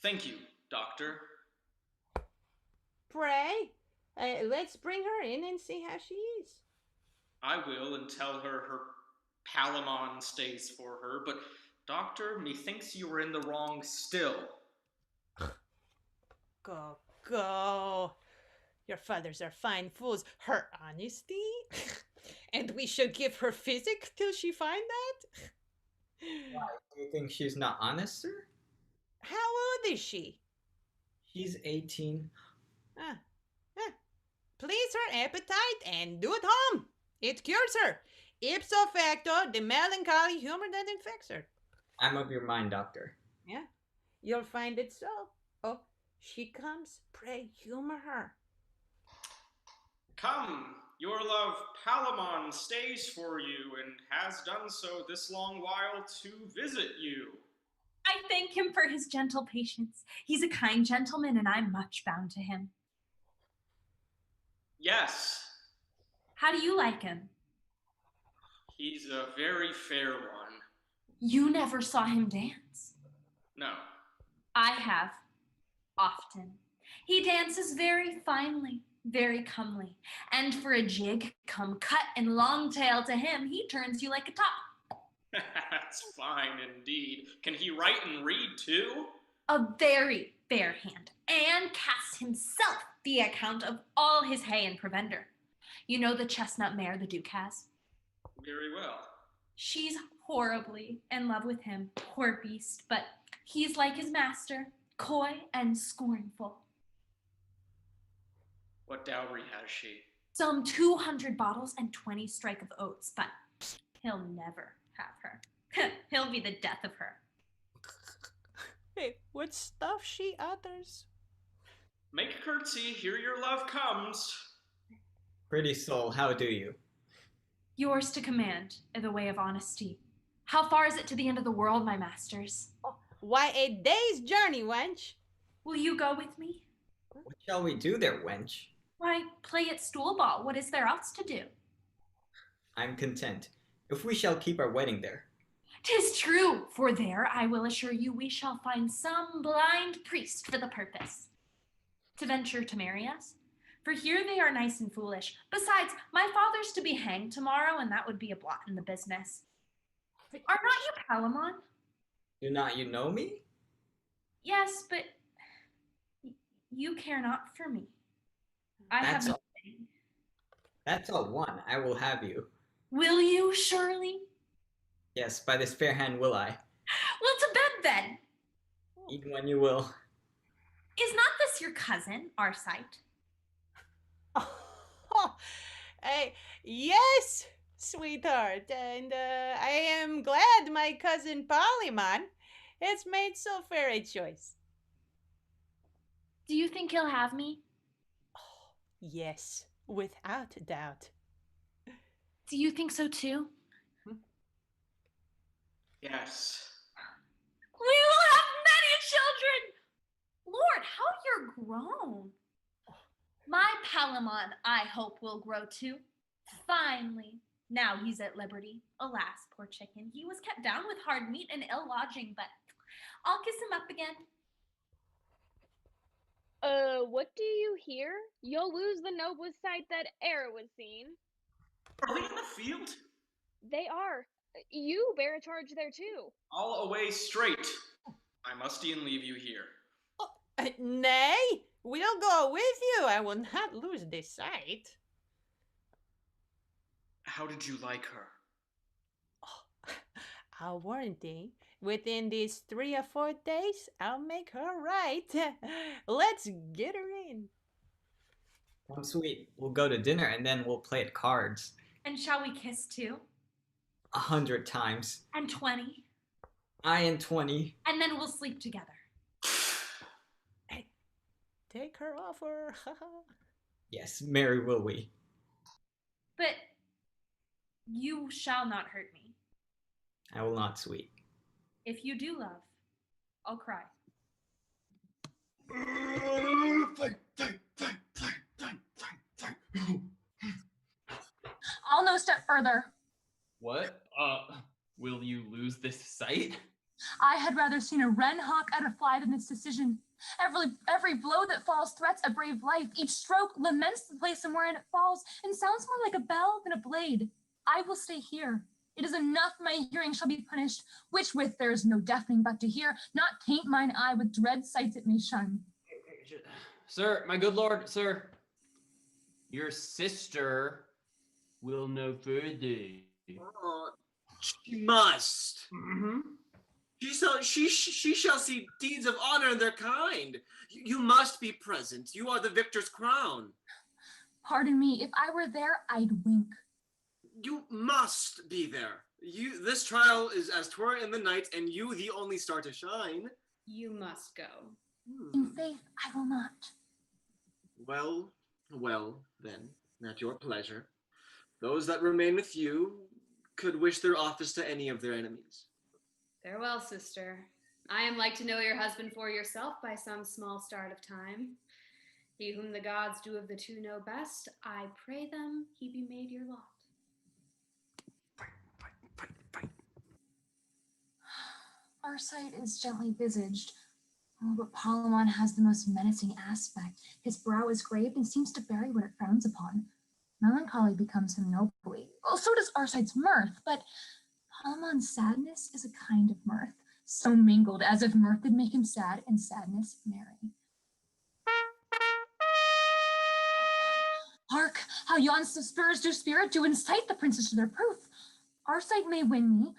Thank you, doctor. Pray, let's bring her in and see how she is. I will, and tell her Palamon stays for her, but doctor, methinks you are in the wrong still. Go. Your fathers are fine fools. Her honesty? And we should give her physic till she find that? Why, do you think she's not honest, sir? How old is she? She's 18. Please her appetite and do it home. It cures her. Ipso facto, the melancholy humor that infects her. I'm of your mind, doctor. Yeah, you'll find it so. Oh, she comes. Pray, humor her. Come, your love Palamon stays for you, and has done so this long while to visit you. I thank him for his gentle patience. He's a kind gentleman, and I'm much bound to him. Yes. How do you like him? He's a very fair one. You never saw him dance? No. I have. Often. He dances very finely, very comely. And for a jig, come cut and long tail to him, he turns you like a top. That's fine indeed. Can he write and read too? A very fair hand, and casts himself the account of all his hay and provender. You know the chestnut mare the Duke has? Very well. She's horribly in love with him, poor beast, but he's like his master, coy and scornful. What dowry has she? Some 200 bottles and 20 strike of oats, but he'll never have her. He'll be the death of her. Hey, what stuff she utters. Make curtsy, here your love comes. Pretty soul, how do you? Yours to command, in the way of honesty. How far is it to the end of the world, my masters? Why, a day's journey, wench. Will you go with me? What shall we do there, wench? Why, play at stool ball. What is there else to do? I'm content, if we shall keep our wedding there. 'Tis true, for there, I will assure you, we shall find some blind priest for the purpose. To venture to marry us? For here they are nice and foolish. Besides, my father's to be hanged tomorrow, and that would be a blot in the business. Are not you Palamon? Do not you know me? Yes, but you care not for me. That's all one. I will have you. Will you, surely? Yes, by this fair hand will I. Well, to bed then. Even when you will. Is not this your cousin, Arcite? Yes, sweetheart, and I am glad my cousin Polymon has made so fair a choice. Do you think he'll have me? Yes, without doubt. Do you think so too? Yes. We will have many children! Lord, you're grown. My Palamon, I hope, will grow too. Finally. Now he's at liberty. Alas, poor chicken. He was kept down with hard meat and ill lodging, but I'll kiss him up again. What do you hear? You'll lose the noblest sight that e'er was seen. Are they in the field? They are. You bear a charge there too. All away straight. I must e'en leave you here. Nay, we'll go with you. I will not lose this sight. How did you like her? I'll warn thee, within these 3 or 4 days, I'll make her right. Let's get her in. Come, sweet. We'll go to dinner and then we'll play at cards. And shall we kiss too? 100 times. And 20. I and 20. And then we'll sleep together. Hey, take her offer. Yes, marry will we. But you shall not hurt me. I will not, sweet. If you do love, I'll cry. I'll no step further. What? Will you lose this sight? I had rather seen a wren hawk at a fly than this decision. Every blow that falls threats a brave life. Each stroke laments the place and wherein it falls, and sounds more like a bell than a blade. I will stay here. It is enough my hearing shall be punished, which with there is no deafening but to hear, not taint mine eye with dread sights it may shun. Sir, my good lord, sir. Your sister will know further. She must. Mm-hmm. She shall see deeds of honor in their kind. You must be present. You are the victor's crown. Pardon me, if I were there, I'd wink. You must be there. This trial is as 'twere in the night, and you the only star to shine. You must go. In faith, I will not. Well, then, at your pleasure. Those that remain with you could wish their office to any of their enemies. Farewell, sister. I am like to know your husband for yourself by some small start of time. He whom the gods do of the two know best, I pray them he be made your lot. Arcite is gently visaged. Oh, but Palamon has the most menacing aspect. His brow is graved and seems to bury what it frowns upon. Melancholy becomes him nobly. Well, so does Arcite's mirth, but Palamon's sadness is a kind of mirth, so mingled as if mirth did make him sad and sadness merry. Hark, how yon spurs do spirit do incite the princes to their proof. Arcite may win me,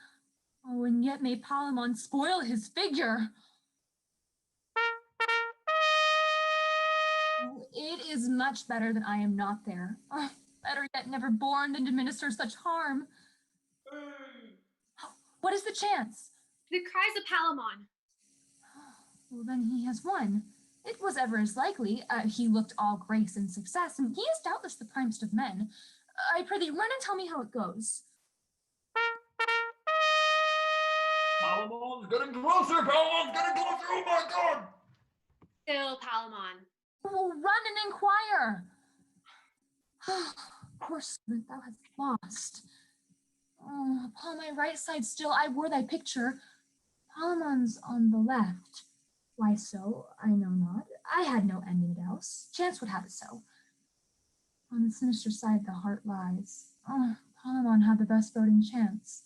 oh, and yet may Palamon spoil his figure. Oh, it is much better that I am not there. Oh, better yet never born than to minister such harm. What is the chance? The cries of Palamon. Well, then he has won. It was ever as likely. He looked all grace and success, and he is doubtless the primest of men. I prithee, run and tell me how it goes. Palamon's getting closer! Palamon's getting closer! Oh my god! Still Palamon. Oh, run and inquire. Poor servant, thou hast lost. Oh, upon my right side still I wore thy picture. Palamon's on the left. Why so, I know not. I had no end in it else. Chance would have it so. On the sinister side the heart lies. Oh, Palamon had the best voting chance.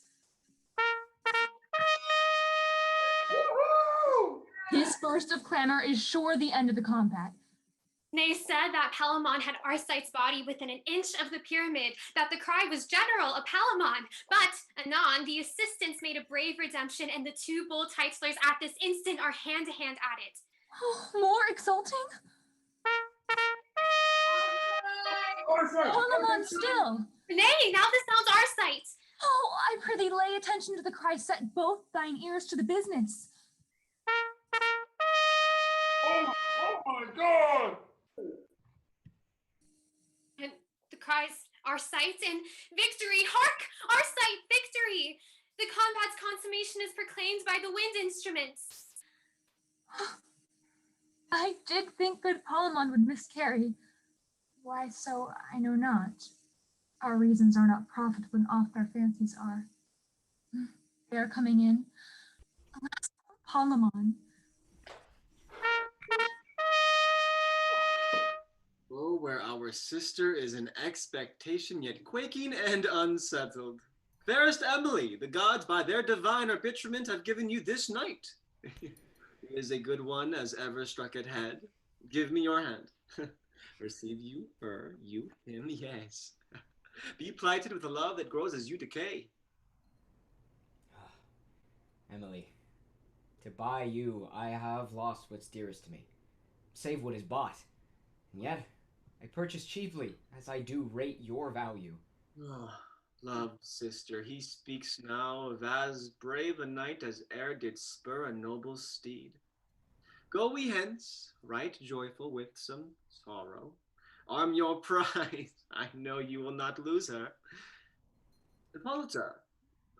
This burst of clamor is sure the end of the combat. They said that Palamon had Arcite's body within an inch of the pyramid, that the cry was general, a Palamon. But anon, the assistants made a brave redemption, and the two bold titlers at this instant are hand-to-hand at it. Oh, more exulting? Palamon still. Nay, now this sounds Arcite. Oh, I prithee lay attention to the cry, set both thine ears to the business. Oh my god! And the cries, Arcite and victory! Hark! Arcite, victory! The combat's consummation is proclaimed by the wind instruments. I did think good Palamon would miscarry. Why so, I know not. Our reasons are not profitable, and oft our fancies are. They are coming in. Alas, poor Palamon. Oh, where our sister is in expectation, yet quaking and unsettled. Fairest Emily, the gods by their divine arbitrament have given you this night. Is a good one as ever struck at head. Give me your hand. Receive you, her, you, him, yes. Be plighted with a love that grows as you decay. Emily, to buy you, I have lost what's dearest to me, save what is bought. And yet, I purchase cheaply, as I do rate your value. Oh, love, sister, he speaks now of as brave a knight as e'er did spur a noble steed. Go we hence, right joyful with some sorrow. Arm your prize, I know you will not lose her. Hippolyta,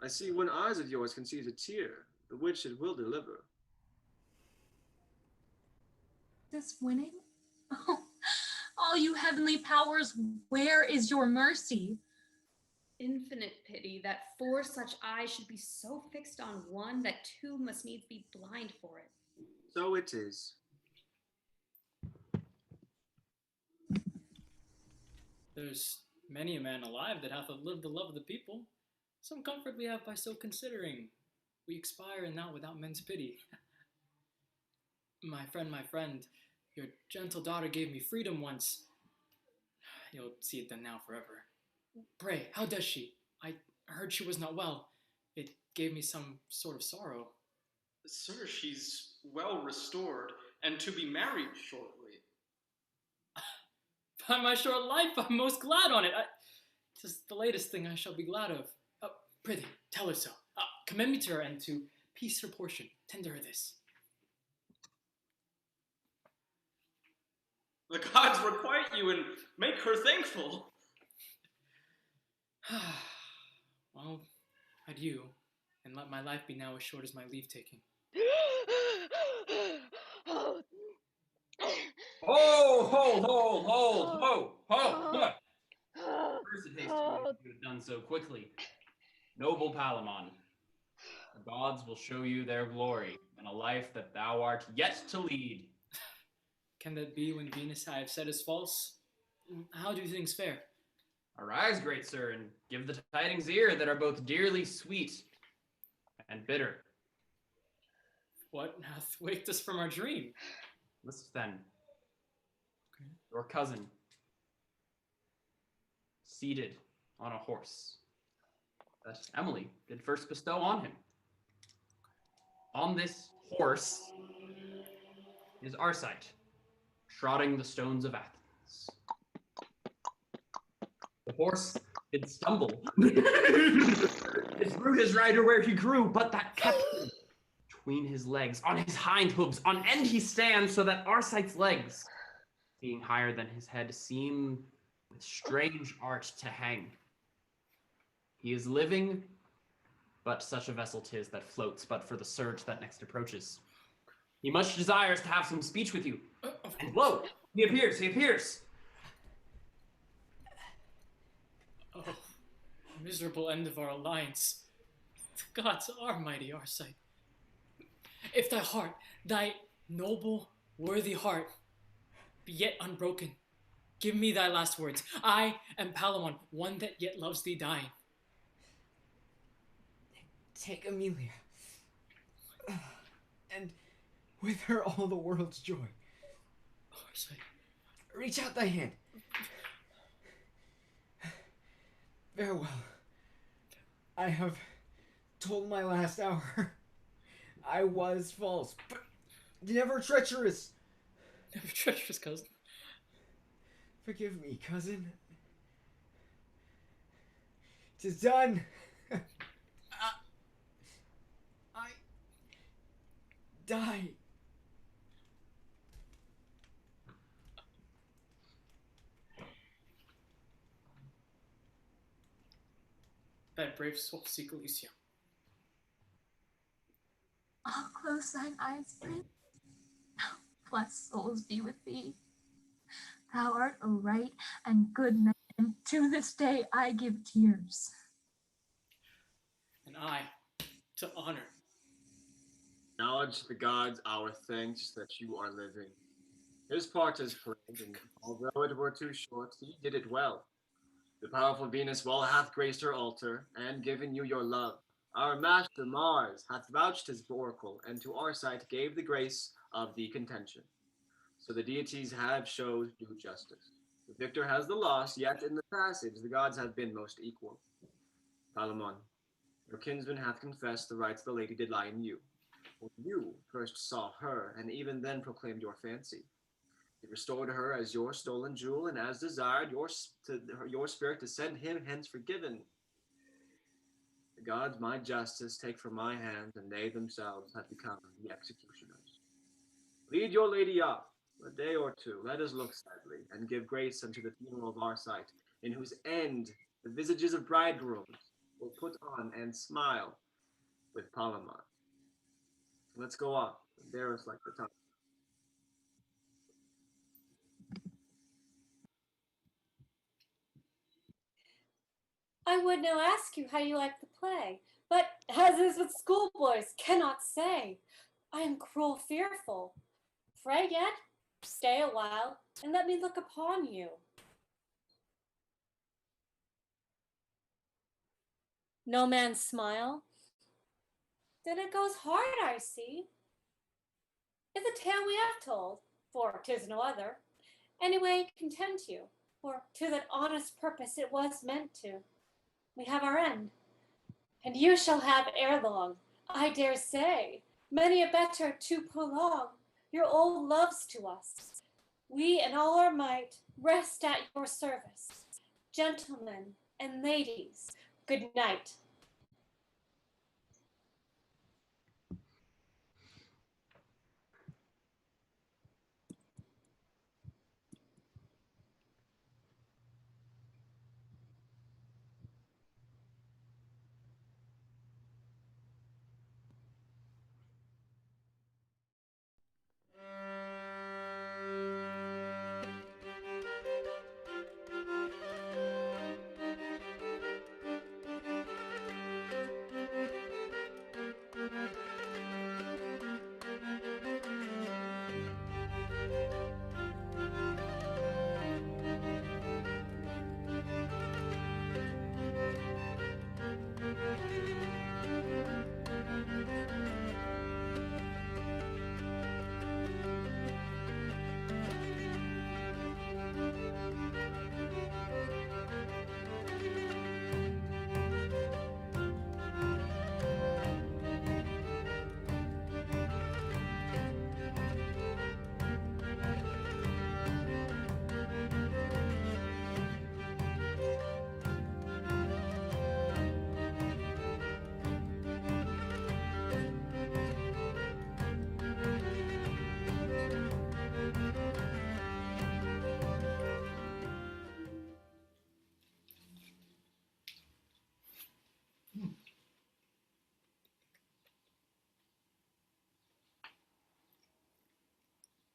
I see one eyes of yours conceives a tear, the which it will deliver. This winning? Oh, all you heavenly powers, where is your mercy? Infinite pity that four such eyes should be so fixed on one that two must needs be blind for it. So it is. There's many a man alive that hath lived the love of the people. Some comfort we have by so considering. We expire and not without men's pity. My friend, your gentle daughter gave me freedom once. You'll see it then now forever. Pray, how does she? I heard she was not well. It gave me some sort of sorrow. Sir, she's well restored, and to be married shortly. By my short life, I'm most glad on it. 'Tis the latest thing I shall be glad of. Prithee, tell her so. Commend me to her, and to peace her portion. Tender her this. The gods requite you and make her thankful. Well, adieu, and let my life be now as short as my leave-taking. Ho! First it takes you to have done so quickly. Noble Palamon, the gods will show you their glory in a life that thou art yet to lead. Can that be when Venus I have said is false? How do things fare? Arise, great sir, and give the tidings ear that are both dearly sweet and bitter. What hath waked us from our dream? Listen then. Okay. Your cousin, seated on a horse, that Emily did first bestow on him. On this horse is Arcite, trotting the stones of Athens. The horse did stumble. It threw his rider where he grew, but that kept him between his legs. On his hind hooves, on end he stands, so that Arcite's legs, being higher than his head, seem with strange art to hang. He is living, but such a vessel 'tis that floats, but for the surge that next approaches. He much desires to have some speech with you. And lo, he appears. Oh, miserable end of our alliance. The gods are mighty, Arcite. If thy heart, thy noble, worthy heart, be yet unbroken, give me thy last words. I am Palamon, one that yet loves thee dying. Take Amelia, and with her all the world's joy. Arcite. Reach out thy hand. Farewell. I have told my last hour. I was false, but never treacherous. Never treacherous, cousin. Forgive me, cousin. 'Tis done. I die. That brave soul seek Elysium. I'll close thine eyes, Prince. blessed souls be with thee. Thou art a right and good man, and to this day I give tears. And I, to honor. Acknowledge the gods our thanks that you are living. His part is played, and although it were too short, he did it well. The powerful Venus well hath graced her altar, and given you your love. Our master Mars hath vouched his oracle, and to our sight gave the grace of the contention. So the deities have showed due justice. The victor has the loss, yet in the passage the gods have been most equal. Palamon, your kinsman hath confessed the rights the lady did lie in you. For you first saw her, and even then proclaimed your fancy. It restored her as your stolen jewel, and as desired your spirit to send him hence forgiven. The gods my justice take from my hands, and they themselves have become the executioners. Lead your lady up, a day or two, let us look sadly, and give grace unto the funeral of our sight, in whose end the visages of bridegrooms will put on and smile with Palamon. Let's go up, and bear us like the tongue. I would now ask you how you like the play, but as is with schoolboys, cannot say. I am cruel fearful. Pray yet, stay a while, and let me look upon you. No man's smile? Then it goes hard, I see. It's a tale we have told, for 'tis no other. Anyway, content you, for to that honest purpose it was meant to. We have our end, and you shall have ere long, I dare say, many a better to prolong your old loves to us. We in all our might rest at your service. Gentlemen and ladies, good night.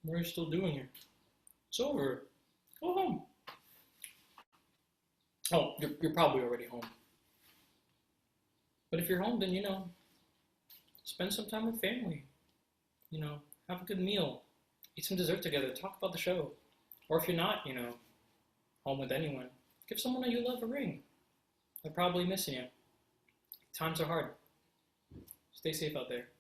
What are you still doing here? It's over. Go home. Oh, you're probably already home. But if you're home, then, spend some time with family. Have a good meal. Eat some dessert together. Talk about the show. Or if you're not, home with anyone, give someone that you love a ring. They're probably missing you. Times are hard. Stay safe out there.